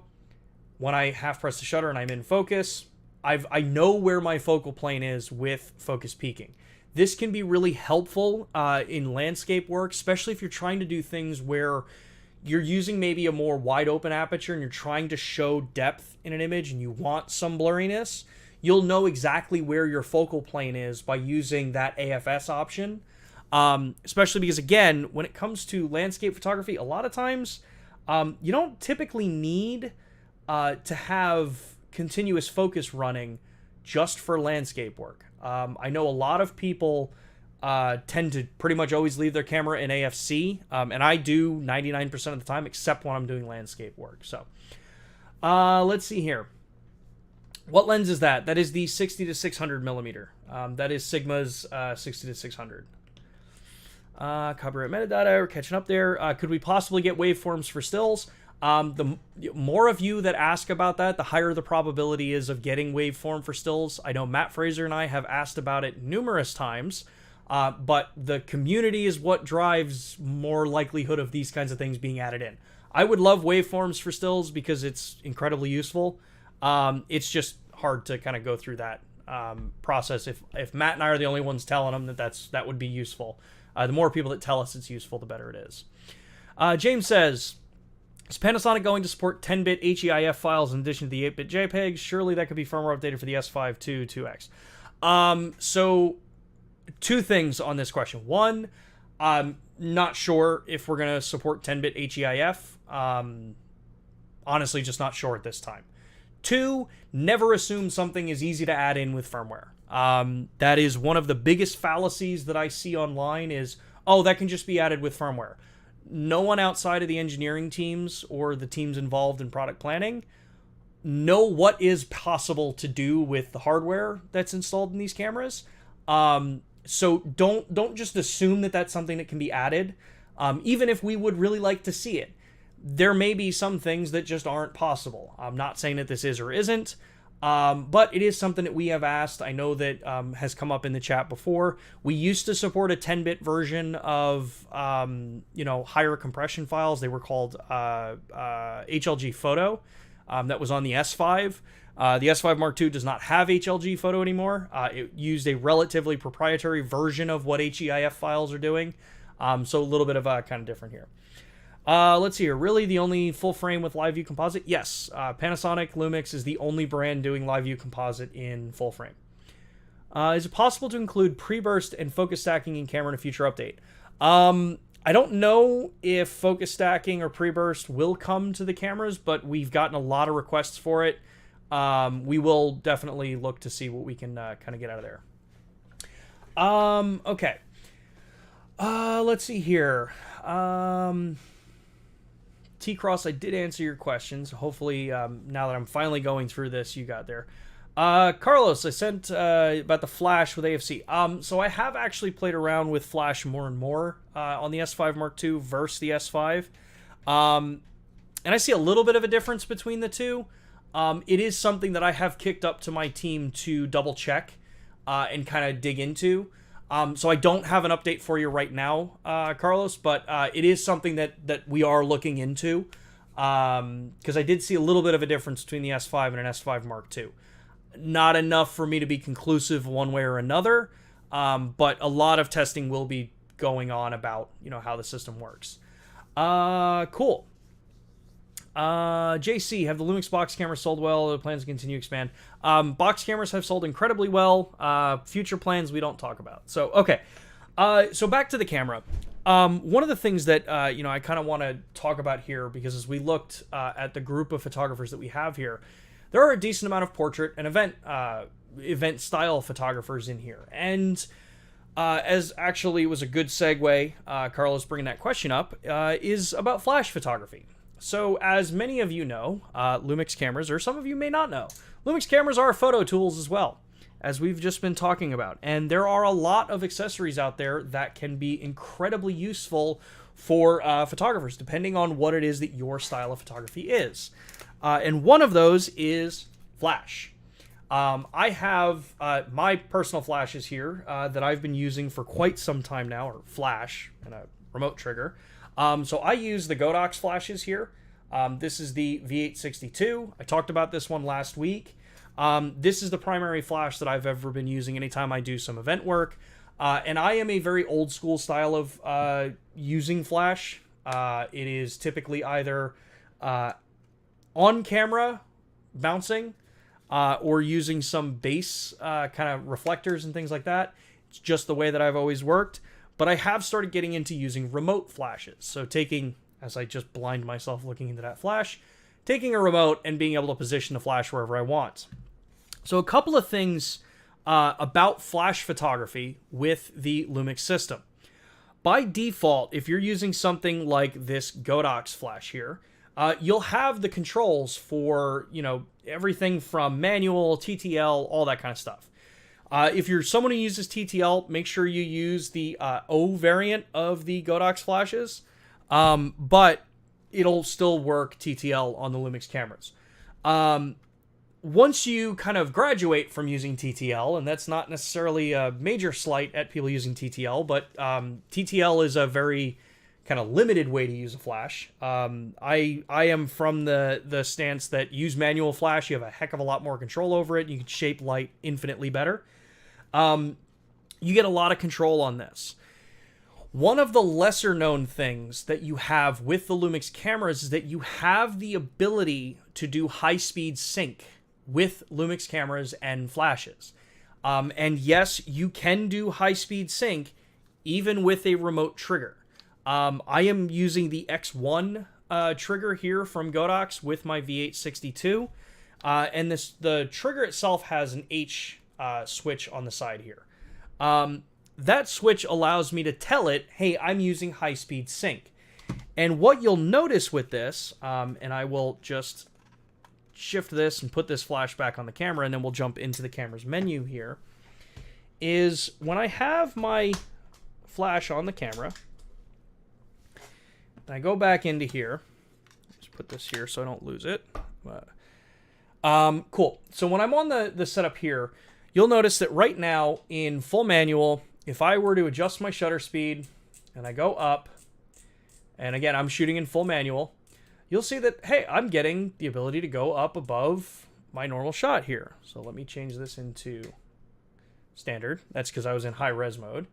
When I half press the shutter and I'm in focus, I know where my focal plane is with focus peaking. This can be really helpful in landscape work, especially if you're trying to do things where you're using maybe a more wide open aperture and you're trying to show depth in an image and you want some blurriness. You'll know exactly where your focal plane is by using that AFS option. Especially because, again, when it comes to landscape photography, a lot of times you don't typically need to have continuous focus running just for landscape work. I know a lot of people tend to pretty much always leave their camera in AFC, and I do 99% of the time, except when I'm doing landscape work. So let's see here. What lens is that? That is the 60 to 600 millimeter. That is Sigma's 60 to 600. Copyright metadata, we're catching up there. Could we possibly get waveforms for stills? The more of you that ask about that, the higher the probability is of getting waveform for stills. I know Matt Fraser and I have asked about it numerous times, but the community is what drives more likelihood of these kinds of things being added in. I would love waveforms for stills because it's incredibly useful. It's just hard to kind of go through that process. If Matt and I are the only ones telling them that would be useful. The more people that tell us it's useful, the better it is. James says, is Panasonic going to support 10-bit HEIF files in addition to the 8-bit JPEGs? Surely that could be firmware updated for the S5 to 2X. So, two things on this question. One, I'm not sure if we're going to support 10-bit HEIF. Honestly, just not sure at this time. Two, never assume something is easy to add in with firmware. That is one of the biggest fallacies that I see online is, oh, that can just be added with firmware. No one outside of the engineering teams or the teams involved in product planning know what is possible to do with the hardware that's installed in these cameras. So don't just assume that that's something that can be added. Even if we would really like to see it, there may be some things that just aren't possible. I'm not saying that this is or isn't, but it is something that we have asked. I know that has come up in the chat before. We used to support a 10-bit version of higher compression files. They were called HLG Photo. That was on the S5. The S5 Mark II does not have HLG Photo anymore. It used a relatively proprietary version of what HEIF files are doing. So a little bit of kind of different here. Let's see here. Really the only full frame with live view composite? Yes. Panasonic LUMIX is the only brand doing live view composite in full frame. Is it possible to include pre-burst and focus stacking in camera in a future update? I don't know if focus stacking or pre-burst will come to the cameras, but we've gotten a lot of requests for it. We will definitely look to see what we can kind of get out of there. Okay. Let's see here. T-Cross, I did answer your questions. Hopefully, now that I'm finally going through this, you got there. Carlos, I sent about the Flash with AFC. So I have actually played around with Flash more and more on the S5 Mark II versus the S5. And I see a little bit of a difference between the two. It is something that I have kicked up to my team to double check and kind of dig into. So I don't have an update for you right now, Carlos, but it is something that we are looking into, because I did see a little bit of a difference between the S5 and an S5 Mark II. Not enough for me to be conclusive one way or another, but a lot of testing will be going on about how the system works. Cool. JC, have the LUMIX box cameras sold well? The plans to continue to expand. Box cameras have sold incredibly well. Future plans we don't talk about. So, okay. So back to the camera. One of the things that, I kind of want to talk about here, because as we looked at the group of photographers that we have here, there are a decent amount of portrait and event style photographers in here. And as actually was a good segue, Carlos bringing that question up, is about flash photography. So, as many of you know, LUMIX cameras, or some of you may not know, LUMIX cameras are photo tools as well, as we've just been talking about. And there are a lot of accessories out there that can be incredibly useful for photographers, depending on what it is that your style of photography is. And one of those is flash. I have my personal flashes here that I've been using for quite some time now, or flash and a remote trigger. So I use the Godox flashes here. This is the V862. I talked about this one last week. This is the primary flash that I've ever been using anytime I do some event work. And I am a very old school style of using flash. It is typically either on camera bouncing or using some base kind of reflectors and things like that. It's just the way that I've always worked. But I have started getting into using remote flashes. So taking, as I just blind myself looking into that flash, taking a remote and being able to position the flash wherever I want. So a couple of things about flash photography with the LUMIX system. By default, if you're using something like this Godox flash here, you'll have the controls for, everything from manual, TTL, all that kind of stuff. If you're someone who uses TTL, make sure you use the O variant of the Godox flashes, but it'll still work TTL on the Lumix cameras. Once you kind of graduate from using TTL, and that's not necessarily a major slight at people using TTL, but TTL is a very kind of limited way to use a flash. I am from the stance that use manual flash, you have a heck of a lot more control over it. You can shape light infinitely better. You get a lot of control on this. One of the lesser known things that you have with the Lumix cameras is that you have the ability to do high-speed sync with Lumix cameras and flashes. And yes, you can do high-speed sync even with a remote trigger. I am using the X1 trigger here from Godox with my V862. And the trigger itself has an H switch on the side here. That switch allows me to tell it, hey, I'm using high-speed sync. And what you'll notice with this, and I will just shift this and put this flash back on the camera, and then we'll jump into the camera's menu here, is when I have my flash on the camera, and I go back into here, just put this here so I don't lose it. Cool. So when I'm on the setup here, you'll notice that right now in full manual, if I were to adjust my shutter speed and I go up, and again, I'm shooting in full manual, you'll see that, hey, I'm getting the ability to go up above my normal shot here. So let me change this into standard. That's because I was in high res mode.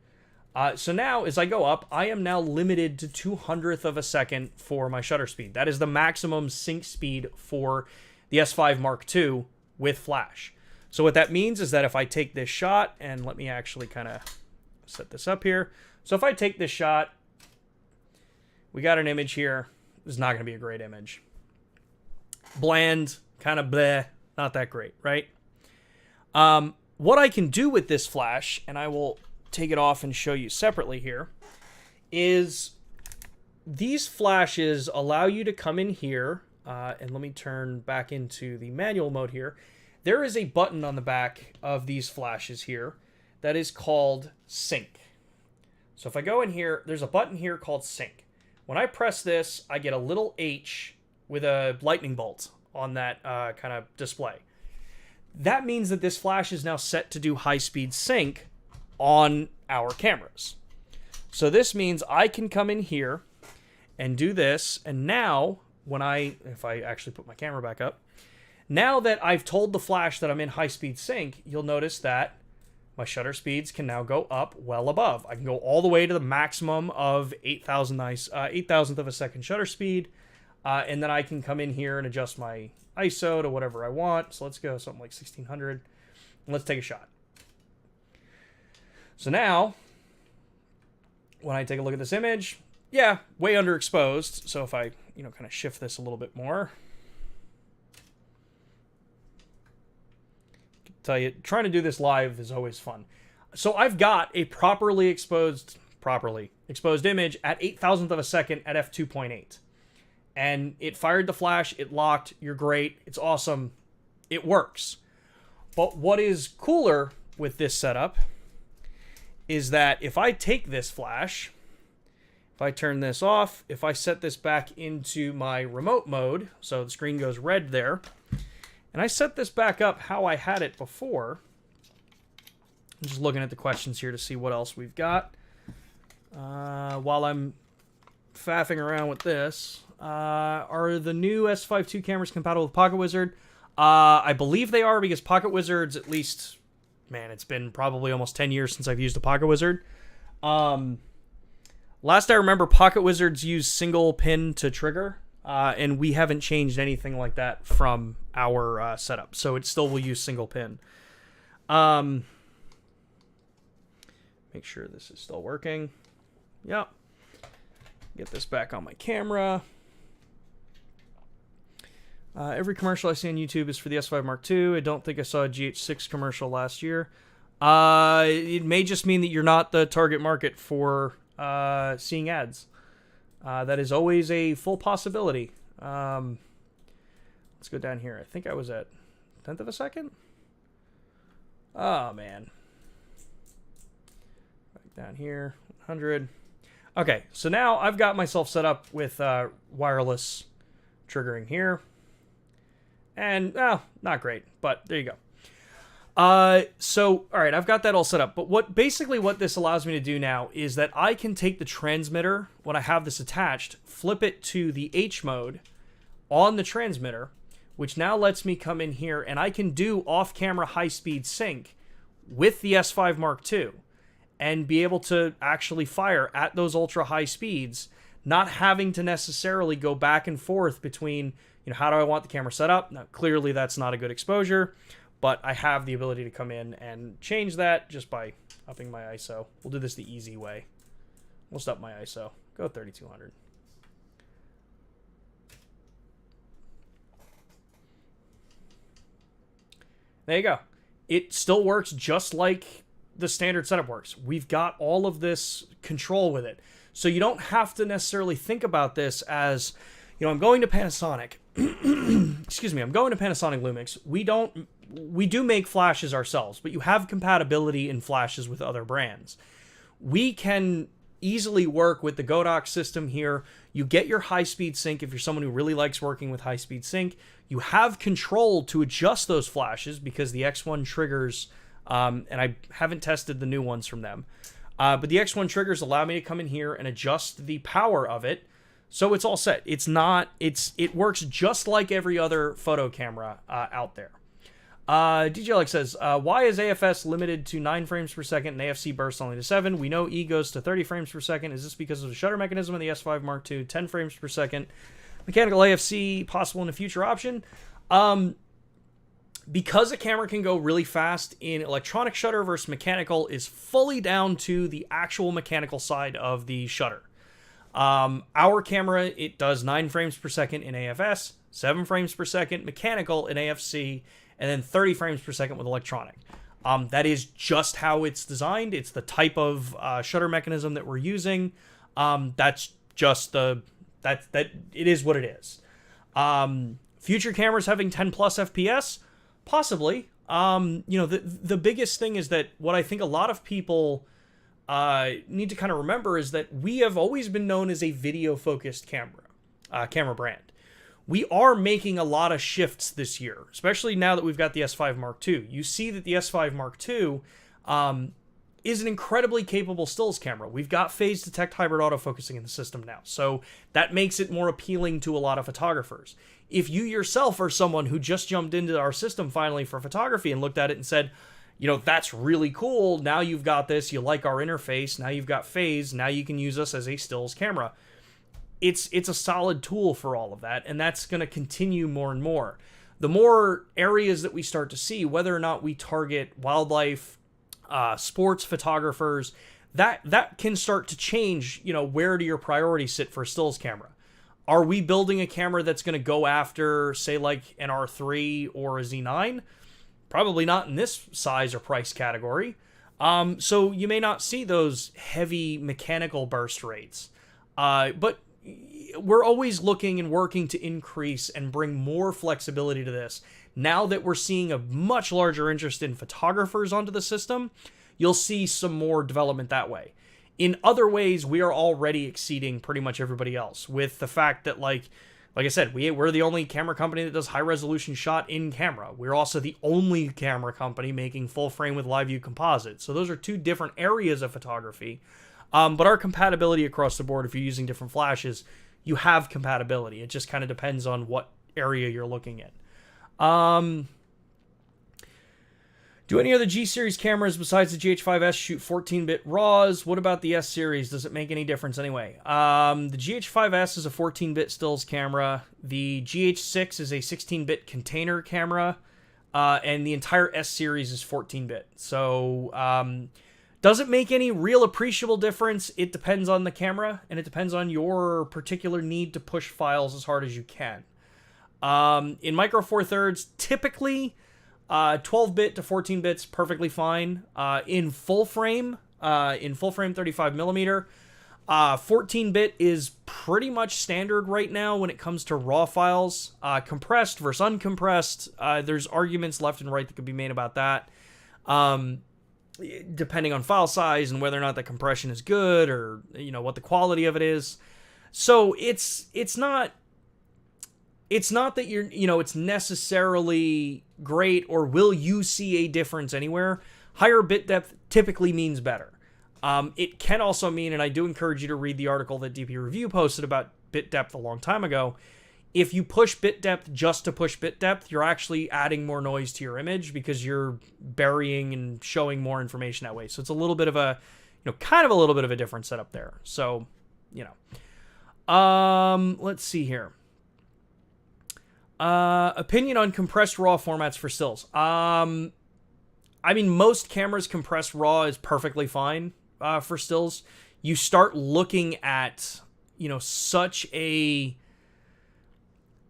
So now, as I go up, I am now limited to 200th of a second for my shutter speed. That is the maximum sync speed for the S5 Mark II with flash. So what that means is that if I take this shot, and let me actually kind of set this up here. So if I take this shot, we got an image here. This is not going to be a great image. Bland, kind of bleh, not that great, right? What I can do with this flash, and I will take it off and show you separately here, is these flashes allow you to come in here, and let me turn back into the manual mode here. There is a button on the back of these flashes here that is called Sync. So if I go in here, there's a button here called Sync. When I press this, I get a little H with a lightning bolt on that kind of display. That means that this flash is now set to do high-speed sync on our cameras. So this means I can come in here and do this, and now, if I actually put my camera back up, now that I've told the flash that I'm in high-speed sync, you'll notice that my shutter speeds can now go up well above. I can go all the way to the maximum of 8,000th of a second shutter speed, and then I can come in here and adjust my ISO to whatever I want. So let's go something like 1600, and let's take a shot. So now, when I take a look at this image, yeah, way underexposed. So if I, kind of shift this a little bit more, tell you, trying to do this live is always fun. So I've got a properly exposed image at 8,000th of a second at f2.8. And it fired the flash, it locked, you're great, it's awesome, it works. But what is cooler with this setup is that if I take this flash, if I turn this off, if I set this back into my remote mode, so the screen goes red there, and I set this back up how I had it before. I'm just looking at the questions here to see what else we've got. While I'm faffing around with this, are the new S5 II cameras compatible with Pocket Wizard? I believe they are, because Pocket Wizard's at least, man, it's been probably almost 10 years since I've used a Pocket Wizard. Last I remember, Pocket Wizards use single pin to trigger. And we haven't changed anything like that from our setup. So it still will use single pin. Make sure this is still working. Yep. Get this back on my camera. Every commercial I see on YouTube is for the S5 Mark II. I don't think I saw a GH6 commercial last year. It may just mean that you're not the target market for seeing ads. That is always a full possibility. Let's go down here. I think I was at 10th of a second. Oh, man. Down here, 100. Okay, so now I've got myself set up with wireless triggering here. And, not great, but there you go. So, all right, I've got that all set up. But what this allows me to do now is that I can take the transmitter, when I have this attached, flip it to the H mode on the transmitter, which now lets me come in here and I can do off-camera high-speed sync with the S5 Mark II and be able to actually fire at those ultra-high speeds, not having to necessarily go back and forth between, how do I want the camera set up? Now, clearly that's not a good exposure, but I have the ability to come in and change that just by upping my ISO. We'll do this the easy way. We'll up my ISO. Go 3200. There you go. It still works just like the standard setup works. We've got all of this control with it. So you don't have to necessarily think about this as, I'm going to Panasonic. Excuse me, I'm going to Panasonic LUMIX. We do make flashes ourselves, but you have compatibility in flashes with other brands. We can easily work with the Godox system here. You get your high-speed sync if you're someone who really likes working with high-speed sync. You have control to adjust those flashes because the X1 triggers, and I haven't tested the new ones from them, but the X1 triggers allow me to come in here and adjust the power of it. So it's all set. It works just like every other photo camera out there. DJ Alex says, why is AFS limited to 9 frames per second and AFC bursts only to 7? We know E goes to 30 frames per second. Is this because of the shutter mechanism of the S5 Mark II? 10 frames per second. Mechanical AFC possible in a future option? Because a camera can go really fast in electronic shutter versus mechanical is fully down to the actual mechanical side of the shutter. Our camera, it does 9 frames per second in AFS, 7 frames per second mechanical in AFC, and then 30 frames per second with electronic. That is just how it's designed. It's the type of shutter mechanism that we're using. That's just it is what it is. Future cameras having 10 plus FPS, possibly. The biggest thing is that what I think a lot of people need to kind of remember is that we have always been known as a video-focused camera brand. We are making a lot of shifts this year, especially now that we've got the S5 Mark II. You see that the S5 Mark II is an incredibly capable stills camera. We've got phase detect hybrid autofocusing in the system now, so that makes it more appealing to a lot of photographers. If you yourself are someone who just jumped into our system finally for photography and looked at it and said, that's really cool, now you've got this, you like our interface, now you've got phase, now you can use us as a stills camera. It's a solid tool for all of that, and that's going to continue more and more. The more areas that we start to see, whether or not we target wildlife, sports photographers, that can start to change, where do your priorities sit for a stills camera? Are we building a camera that's going to go after, say, like an R3 or a Z9? Probably not in this size or price category. So you may not see those heavy mechanical burst rates. But we're always looking and working to increase and bring more flexibility to this. Now that we're seeing a much larger interest in photographers onto the system, you'll see some more development that way. In other ways, we are already exceeding pretty much everybody else with the fact that, like I said, we're the only camera company that does high-resolution shot in camera. We're also the only camera company making full frame with live view composite. So those are two different areas of photography. But our compatibility across the board, if you're using different flashes, you have compatibility. It just kind of depends on what area you're looking at. Do any other G-Series cameras besides the GH5S shoot 14-bit RAWs? What about the S-Series? Does it make any difference anyway? The GH5S is a 14-bit stills camera. The GH6 is a 16-bit container camera. And the entire S-Series is 14-bit. So, does it make any real appreciable difference? It depends on the camera, and it depends on your particular need to push files as hard as you can. In Micro Four Thirds, typically 12-bit to 14 bits perfectly fine. In full frame 35mm, 14-bit is pretty much standard right now when it comes to raw files. Compressed versus uncompressed, there's arguments left and right that could be made about that. depending on file size and whether or not the compression is good, or what the quality of it is. So it's not that it's necessarily great, or will you see a difference anywhere. Higher bit depth typically means better. It can also mean, and I do encourage you to read the article that DP Review posted about bit depth a long time ago, if you push bit depth just to push bit depth, you're actually adding more noise to your image because you're burying and showing more information that way. So it's a little bit of a, kind of a little bit of a different setup there. So, let's see here. Opinion on compressed RAW formats for stills. Most cameras compress RAW is perfectly fine for stills. You start looking at,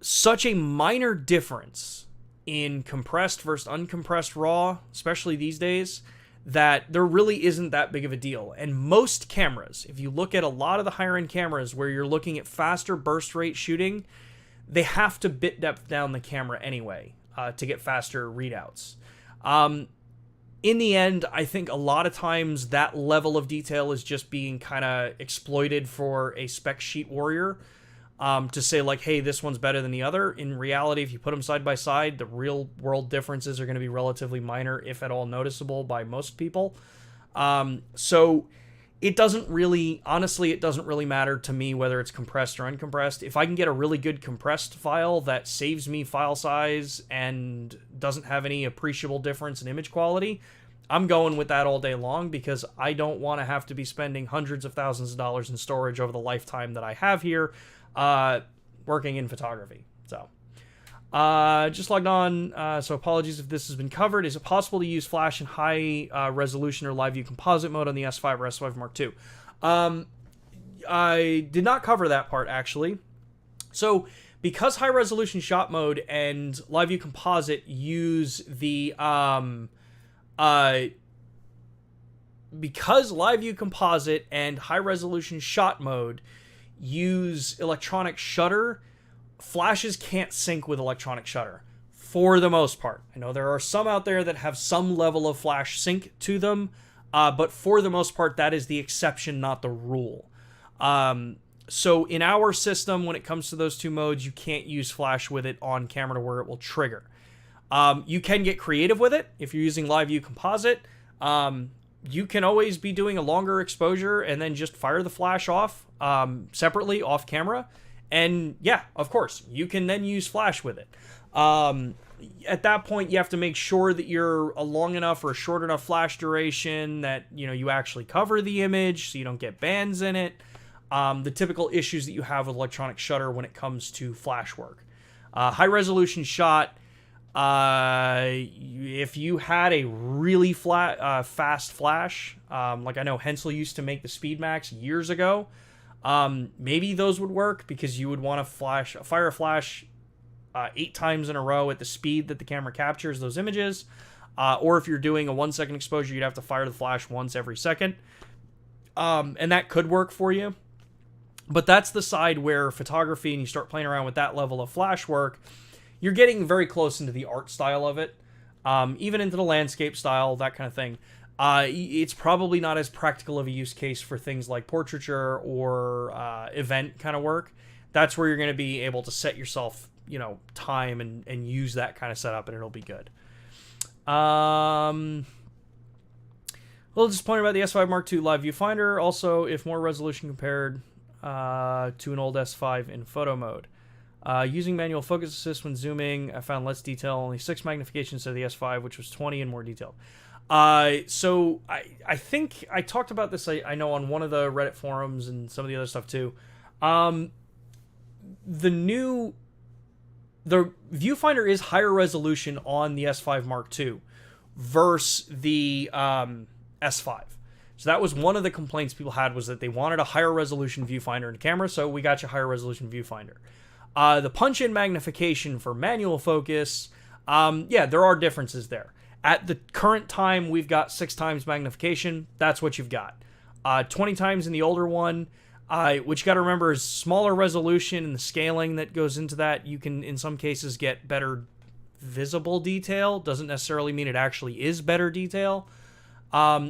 such a minor difference in compressed versus uncompressed RAW, especially these days, that there really isn't that big of a deal. And most cameras, if you look at a lot of the higher end cameras where you're looking at faster burst rate shooting, they have to bit depth down the camera anyway to get faster readouts. In the end, I think a lot of times that level of detail is just being kind of exploited for a spec sheet warrior to say like, hey, this one's better than the other. In reality, if you put them side by side, the real world differences are going to be relatively minor, if at all noticeable by most people. So it doesn't really matter to me whether it's compressed or uncompressed. If I can get a really good compressed file that saves me file size and doesn't have any appreciable difference in image quality, I'm going with that all day long, because I don't want to have to be spending hundreds of thousands of dollars in storage over the lifetime that I have here working in photography. So just logged on, so apologies if this has been covered. Is it possible to use flash in high resolution or live view composite mode on the S5 or S5 Mark II? I did not cover that part, actually. So because high resolution shot mode and live view composite use the because live view composite and high resolution shot mode use electronic shutter, flashes can't sync with electronic shutter for the most part. I know there are some out there that have some level of flash sync to them, but for the most part, that is the exception, not the rule. So in our system, when it comes to those two modes, you can't use flash with it on camera to where it will trigger. You can get creative with it if you're using live view composite. You can always be doing a longer exposure and then just fire the flash off separately off camera. And yeah, of course, you can then use flash with it. At that point, you have to make sure that you're a long enough or a short enough flash duration that, you actually cover the image so you don't get bands in it. The typical issues that you have with electronic shutter when it comes to flash work. High resolution shot, if you had a really fast flash, like I know Hensel used to make the Speedmax years ago, maybe those would work because you would want to fire a flash 8 times in a row at the speed that the camera captures those images. Or if you're doing a 1 second exposure, you'd have to fire the flash once every second. And that could work for you. But that's the side where photography, and you start playing around with that level of flash work, you're getting very close into the art style of it, even into the landscape style, that kind of thing. It's probably not as practical of a use case for things like portraiture or event kind of work. That's where you're going to be able to set yourself, time and use that kind of setup, and it'll be good. A little disappointed about the S5 Mark II live viewfinder. Also, if more resolution compared to an old S5 in photo mode. Using manual focus assist when zooming, I found less detail, only 6 magnification instead of the S5, which was 20 and more detailed. So I think I talked about this, I know, on one of the Reddit forums and some of the other stuff too. The viewfinder is higher resolution on the S5 Mark II versus the S5. So that was one of the complaints people had, was that they wanted a higher resolution viewfinder in the camera, so we got you a higher resolution viewfinder. The punch-in magnification for manual focus, yeah, there are differences there. At the current time, we've got 6 times magnification. That's what you've got. 20 times in the older one, which you got to remember is smaller resolution, and the scaling that goes into that. You can, in some cases, get better visible detail. Doesn't necessarily mean it actually is better detail.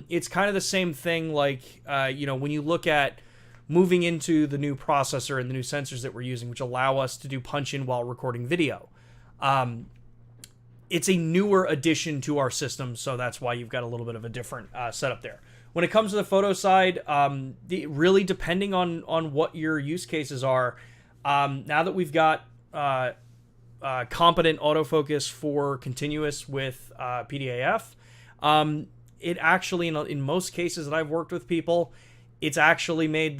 It's kind of the same thing like, when you look at moving into the new processor and the new sensors that we're using, which allow us to do punch-in while recording video. It's a newer addition to our system, so that's why you've got a little bit of a different setup there. When it comes to the photo side, really depending on what your use cases are, now that we've got competent autofocus for continuous with PDAF, it actually, in most cases that I've worked with people, it's actually meant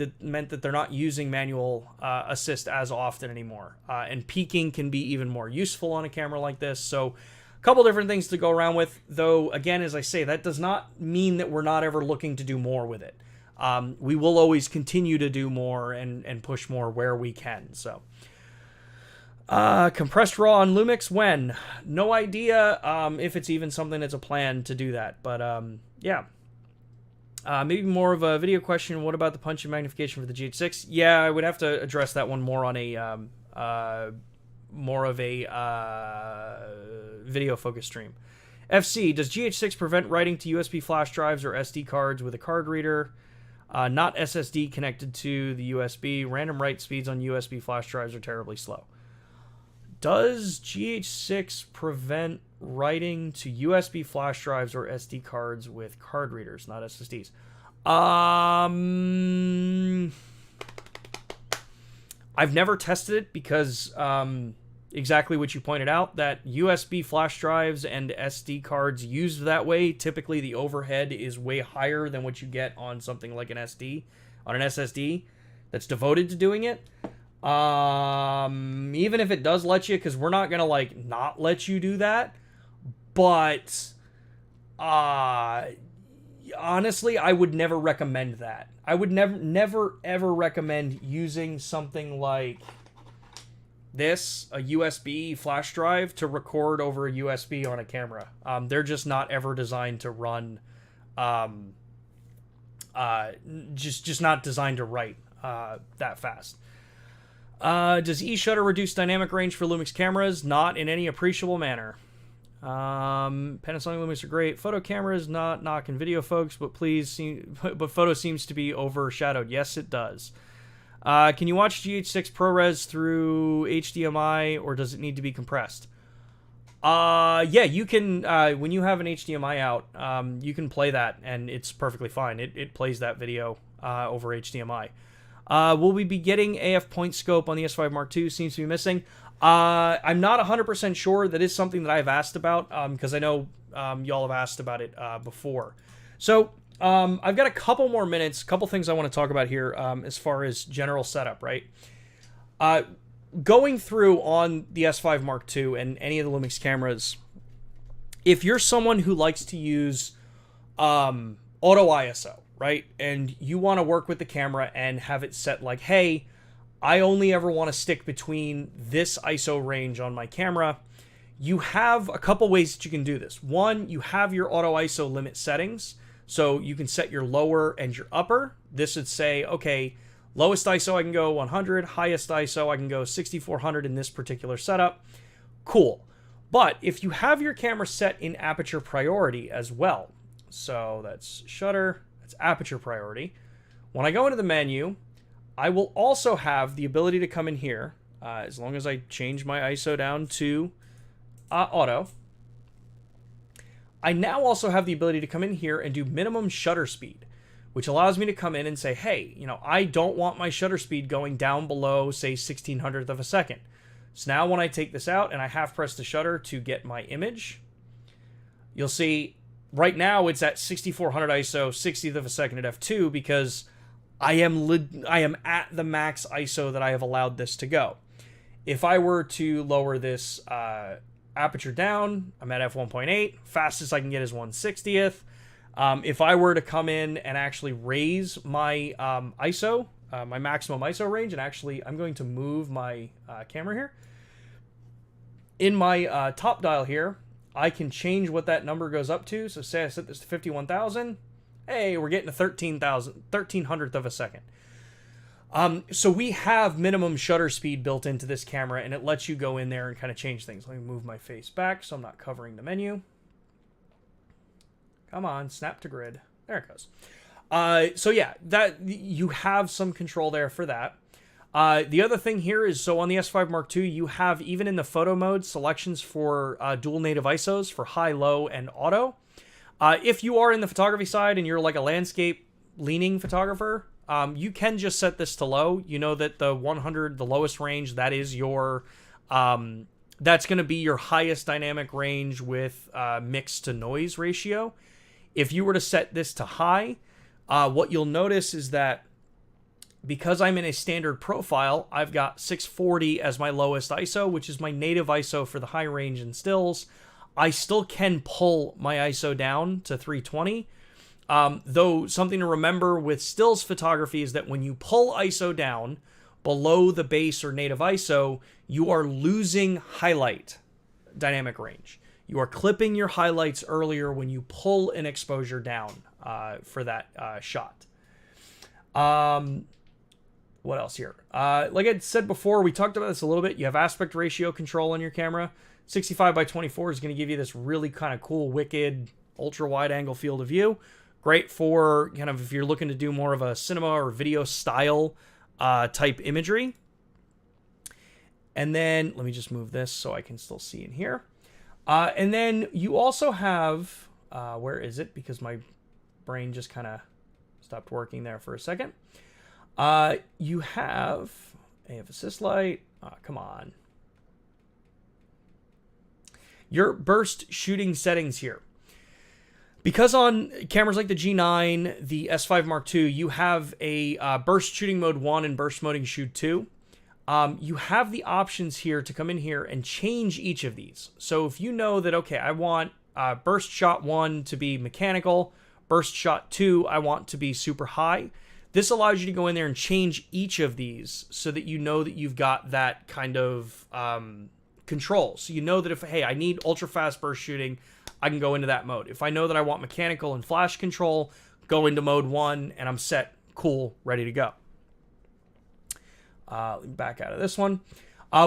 that they're not using manual assist as often anymore. And peaking can be even more useful on a camera like this. So a couple different things to go around with, though, again, as I say, that does not mean that we're not ever looking to do more with it. We will always continue to do more and push more where we can. So compressed RAW on LUMIX, when? No idea if it's even something that's a plan to do that. But yeah. Maybe more of a video question. What about the punch and magnification for the GH6? Yeah, I would have to address that one more on a more of a video focus stream. FC, does GH6 prevent writing to USB flash drives or SD cards with a card reader? Not SSD connected to the USB. Random write speeds on USB flash drives are terribly slow. Does GH6 prevent writing to USB flash drives or SD cards with card readers, not SSDs? I've never tested it because exactly what you pointed out, that USB flash drives and SD cards used that way, typically the overhead is way higher than what you get on something like an SSD that's devoted to doing it. Even if it does let you, because we're not gonna not let you do that, but honestly, I would never recommend that. I would never ever recommend using something like this, a USB flash drive, to record over a USB on a camera. They're just not ever designed to run, just not designed to write that fast. Does E-shutter reduce dynamic range for Lumix cameras? Not in any appreciable manner. Panasonic Lumix are great. Photo cameras, not knocking video folks, but but photo seems to be overshadowed. Yes, it does. Can you watch GH6 ProRes through HDMI, or does it need to be compressed? Yeah, you can. When you have an HDMI out, you can play that, and it's perfectly fine. It plays that video over HDMI. Will we be getting AF point scope on the S5 Mark II? Seems to be missing. I'm not 100% sure. That is something that I've asked about, because I know y'all have asked about it before. So I've got a couple more minutes, couple things I want to talk about here as far as general setup, right? Going through on the S5 Mark II and any of the Lumix cameras, if you're someone who likes to use auto ISO, right, and you want to work with the camera and have it set like, hey, I only ever want to stick between this ISO range on my camera, you have a couple ways that you can do this. One, you have your auto ISO limit settings, so you can set your lower and your upper. This would say, okay, lowest ISO I can go 100, highest ISO I can go 6400 in this particular setup. Cool. But if you have your camera set in aperture priority as well, so that's shutter, that's aperture priority. When I go into the menu, I will also have the ability to come in here, as long as I change my ISO down to auto. I now also have the ability to come in here and do minimum shutter speed, which allows me to come in and say, hey, I don't want my shutter speed going down below, say, 1600th of a second. So now when I take this out and I half press the shutter to get my image, you'll see right now it's at 6400 ISO, 60th of a second at f2, because I am at the max ISO that I have allowed this to go. If I were to lower this aperture down, I'm at f1.8. Fastest I can get is 1/60th. If I were to come in and actually raise my ISO, my maximum ISO range, and actually I'm going to move my camera here. In my top dial here, I can change what that number goes up to. So say I set this to 51,000. Hey, we're getting to 1300th of a second. So we have minimum shutter speed built into this camera, and it lets you go in there and kind of change things. Let me move my face back so I'm not covering the menu. Come on, snap to grid. There it goes. So yeah, that you have some control there for that. The other thing here is, so on the S5 Mark II, you have, even in the photo mode, selections for dual native ISOs for high, low, and auto. If you are in the photography side and you're like a landscape leaning photographer, you can just set this to low. You know that the 100, the lowest range, that is your, that's going to be your highest dynamic range with mix to noise ratio. If you were to set this to high, what you'll notice is that because I'm in a standard profile, I've got 640 as my lowest ISO, which is my native ISO for the high range and stills. I still can pull my ISO down to 320. Though something to remember with stills photography is that when you pull ISO down below the base or native ISO, you are losing highlight dynamic range. You are clipping your highlights earlier when you pull an exposure down for that shot. What else here? Like I said before, we talked about this a little bit. You have aspect ratio control on your camera. 65 by 24 is going to give you this really kind of cool, wicked, ultra wide angle field of view. Great for kind of if you're looking to do more of a cinema or video style type imagery. And then let me just move this so I can still see in here. And then you also have, where is it? Because my brain just kind of stopped working there for a second. You have AF assist light. Come on. Your burst shooting settings here. Because on cameras like the G9, the S5 Mark II, you have a burst shooting mode 1 and burst mode shoot 2. You have the options here to come in here and change each of these. So if you know that, okay, I want burst shot 1 to be mechanical, burst shot 2 I want to be super high, this allows you to go in there and change each of these so that you know that you've got that kind of control. So you know that if, hey, I need ultra fast burst shooting, I can go into that mode. If I know that I want mechanical and flash control, go into mode 1 and I'm set, cool, ready to go. Back out of this one.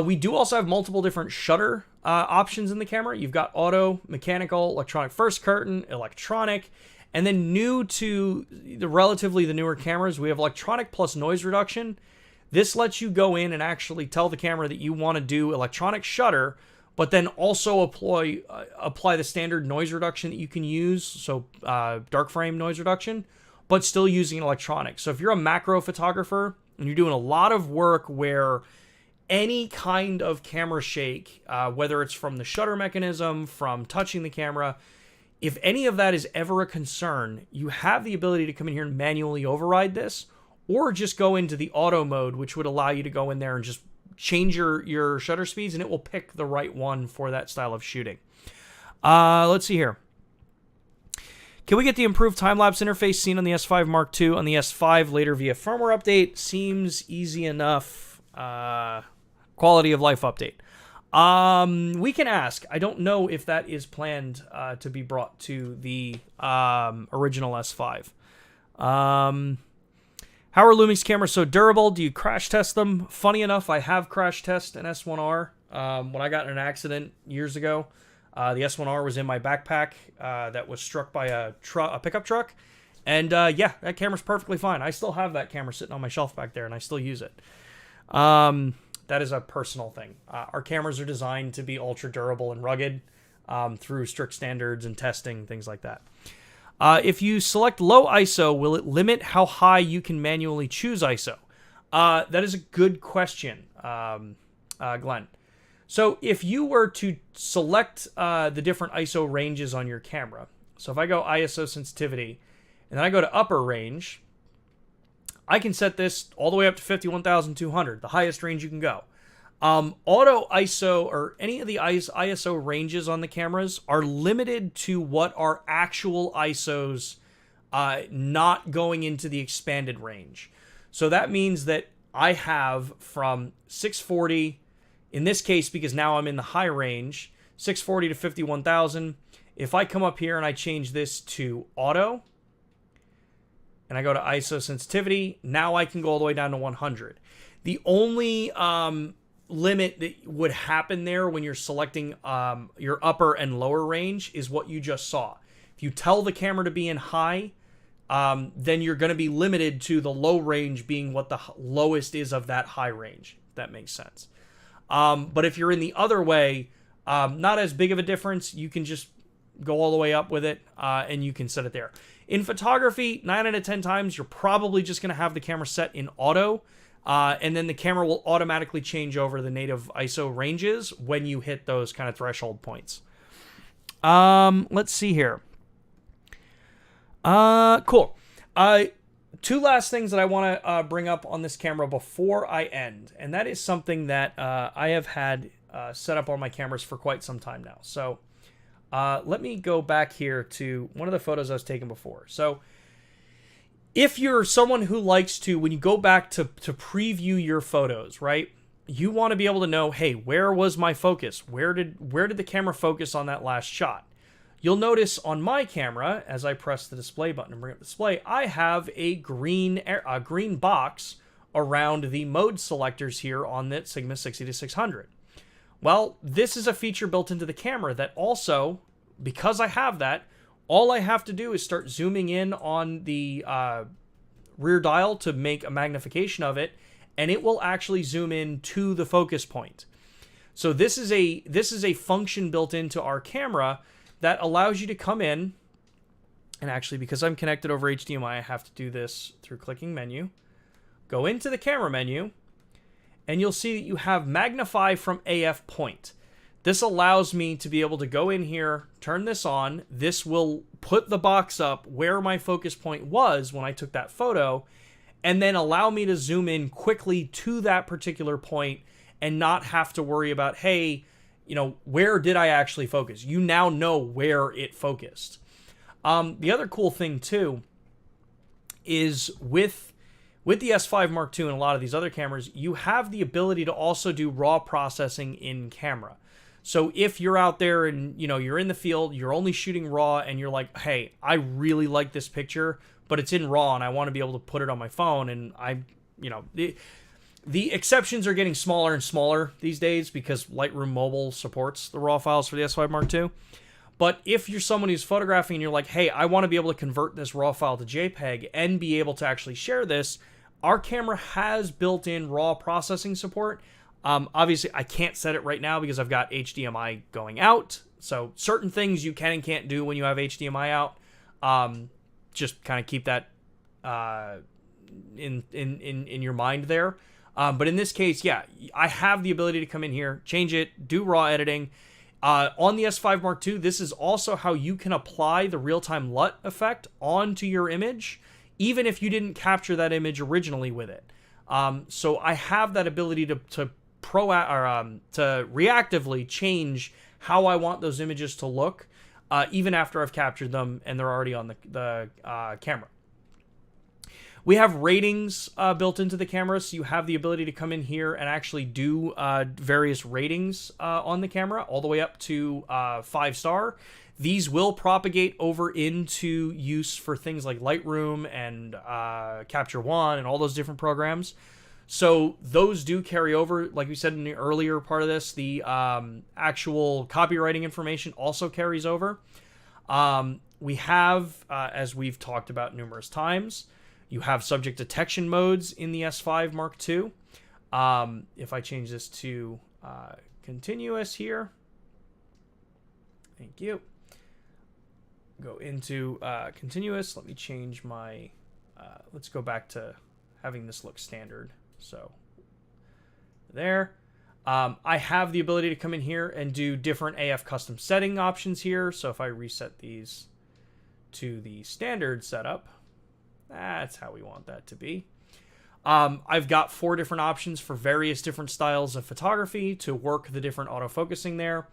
We do also have multiple different shutter options in the camera. You've got auto, mechanical, electronic first curtain, electronic, and then new to the relatively the newer cameras, we have electronic plus noise reduction. This lets you go in and actually tell the camera that you want to do electronic shutter, but then also apply the standard noise reduction that you can use, so dark frame noise reduction, but still using electronic. So if you're a macro photographer and you're doing a lot of work where any kind of camera shake, whether it's from the shutter mechanism, from touching the camera, if any of that is ever a concern, you have the ability to come in here and manually override this, or just go into the auto mode, which would allow you to go in there and just change your shutter speeds, and it will pick the right one for that style of shooting. Let's see here. Can we get the improved time-lapse interface seen on the S5 Mark II on the S5 later via firmware update? Seems easy enough. Quality of life update. We can ask. I don't know if that is planned to be brought to the original S5. How are LUMIX cameras so durable? Do you crash test them? Funny enough, I have crash tested an S1R. When I got in an accident years ago, the S1R was in my backpack that was struck by a pickup truck. And yeah, that camera's perfectly fine. I still have that camera sitting on my shelf back there, and I still use it. That is a personal thing. Our cameras are designed to be ultra durable and rugged through strict standards and testing, things like that. If you select low ISO, will it limit how high you can manually choose ISO? That is a good question, Glenn. So if you were to select the different ISO ranges on your camera, so if I go ISO sensitivity, and then I go to upper range, I can set this all the way up to 51,200, the highest range you can go. Auto ISO or any of the ISO ranges on the cameras are limited to what are actual ISOs, not going into the expanded range. So that means that I have from 640, in this case, because now I'm in the high range, 640 to 51,000. If I come up here and I change this to auto, and I go to ISO sensitivity, now I can go all the way down to 100. The only limit that would happen there when you're selecting your upper and lower range is what you just saw. If you tell the camera to be in high, then you're going to be limited to the low range being what the lowest is of that high range, if that makes sense. But if you're in the other way, not as big of a difference. You can just go all the way up with it, and you can set it there. In photography, 9 out of 10 times, you're probably just going to have the camera set in auto, and then the camera will automatically change over the native ISO ranges when you hit those kind of threshold points. Let's see here. Cool. Two last things that I want to bring up on this camera before I end, and that is something that I have had set up on my cameras for quite some time now. So let me go back here to one of the photos I was taking before. So if you're someone who likes to, when you go back to preview your photos, right, you want to be able to know, hey, where was my focus? Where did the camera focus on that last shot? You'll notice on my camera, as I press the display button and bring up the display, I have a green box around the mode selectors here on that Sigma 60-600. Well, this is a feature built into the camera that also, because I have that, all I have to do is start zooming in on the rear dial to make a magnification of it, and it will actually zoom in to the focus point. So this is a function built into our camera that allows you to come in, and actually because I'm connected over HDMI, I have to do this through clicking menu. Go into the camera menu, and you'll see that you have magnify from AF point. This allows me to be able to go in here, turn this on. This will put the box up where my focus point was when I took that photo, and then allow me to zoom in quickly to that particular point and not have to worry about, hey, you know, where did I actually focus? You now know where it focused. The other cool thing too is with the S5 Mark II and a lot of these other cameras, you have the ability to also do raw processing in camera. So if you're out there and, you know, you're in the field, you're only shooting raw, and you're like, hey, I really like this picture, but it's in raw and I want to be able to put it on my phone, and the exceptions are getting smaller and smaller these days because Lightroom Mobile supports the raw files for the S5 Mark II. But if you're someone who's photographing and you're like, hey, I want to be able to convert this raw file to JPEG and be able to actually share this, our camera has built-in raw processing support. Obviously, I can't set it right now because I've got HDMI going out. So certain things you can and can't do when you have HDMI out. Just kind of keep that in your mind there. But in this case, yeah, I have the ability to come in here, change it, do raw editing. On the S5 Mark II, this is also how you can apply the real-time LUT effect onto your image, even if you didn't capture that image originally with it. So I have that ability to reactively change how I want those images to look, even after I've captured them and they're already on the camera. We have ratings built into the camera, so you have the ability to come in here and actually do various ratings on the camera, all the way up to 5-star. These will propagate over into use for things like Lightroom and Capture One and all those different programs. So those do carry over. Like we said in the earlier part of this, the actual copywriting information also carries over. We have, as we've talked about numerous times, you have subject detection modes in the S5 Mark II. If I change this to continuous here, thank you. Go into continuous. Let me change my, let's go back to having this look standard. So there. I have the ability to come in here and do different AF custom setting options here. So if I reset these to the standard setup, that's how we want that to be. I've got 4 different options for various different styles of photography to work the different autofocusing there.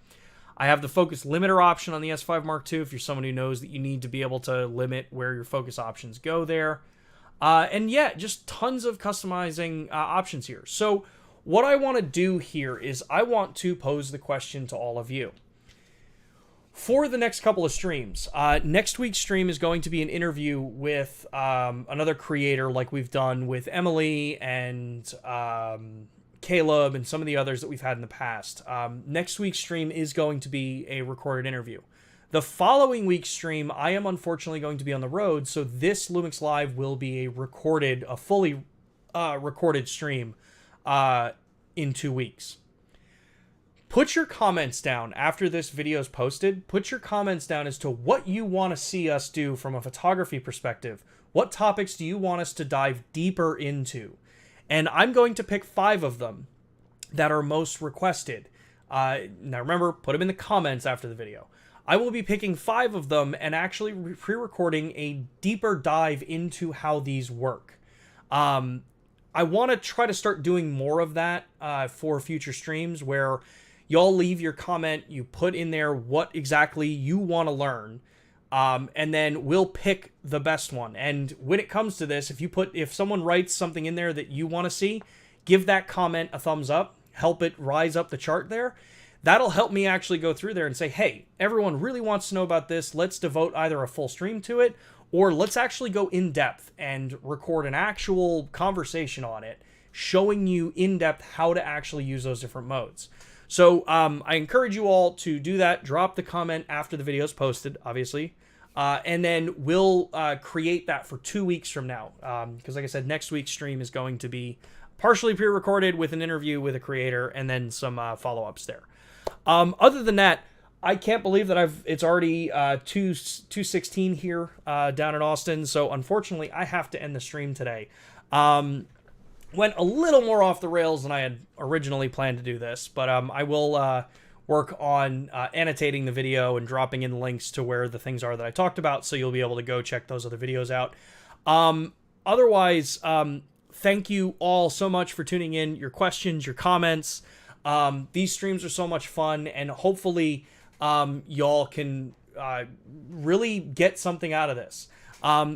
I have the focus limiter option on the S5 Mark II if you're someone who knows that you need to be able to limit where your focus options go there. And yeah, just tons of customizing options here. So what I want to do here is I want to pose the question to all of you. For the next couple of streams, next week's stream is going to be an interview with another creator like we've done with Emily and Caleb and some of the others that we've had in the past. Next week's stream is going to be a recorded interview. The following week's stream, I am unfortunately going to be on the road, so this Lumix Live will be a fully recorded stream in 2 weeks. Put your comments down after this video is posted. Put your comments down as to what you want to see us do from a photography perspective. What topics do you want us to dive deeper into? And I'm going to pick 5 of them that are most requested. Now remember, put them in the comments after the video. I will be picking 5 of them and actually pre-recording a deeper dive into how these work. I want to try to start doing more of that for future streams, where y'all leave your comment, you put in there what exactly you want to learn, and then we'll pick the best one. And when it comes to this, if someone writes something in there that you want to see, give that comment a thumbs up, help it rise up the chart there. That'll help me actually go through there and say, hey, everyone really wants to know about this. Let's devote either a full stream to it, or let's actually go in depth and record an actual conversation on it, showing you in depth how to actually use those different modes. So I encourage you all to do that. Drop the comment after the video is posted, obviously. And then we'll create that for 2 weeks from now. Because like I said, next week's stream is going to be partially pre-recorded with an interview with a creator and then some follow-ups there. Other than that, I can't believe that it's already 2:16 here down in Austin. So unfortunately, I have to end the stream today. Went a little more off the rails than I had originally planned to do this, but I will work on annotating the video and dropping in links to where the things are that I talked about, so you'll be able to go check those other videos out. Otherwise, thank you all so much for tuning in, your questions, your comments. These streams are so much fun, and hopefully y'all can really get something out of this.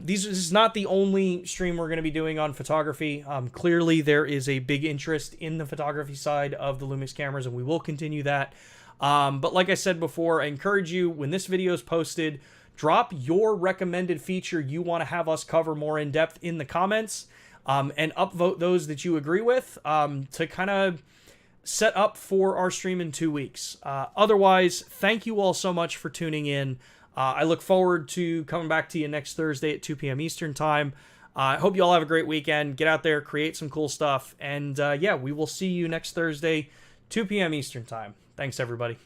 This is not the only stream we're going to be doing on photography. Clearly, there is a big interest in the photography side of the Lumix cameras, and we will continue that. But like I said before, I encourage you, when this video is posted, drop your recommended feature you want to have us cover more in depth in the comments, and upvote those that you agree with to kind of set up for our stream in 2 weeks. Otherwise, thank you all so much for tuning in. I look forward to coming back to you next Thursday at 2 p.m. Eastern Time. I hope you all have a great weekend. Get out there, create some cool stuff. And yeah, we will see you next Thursday, 2 p.m. Eastern Time. Thanks, everybody.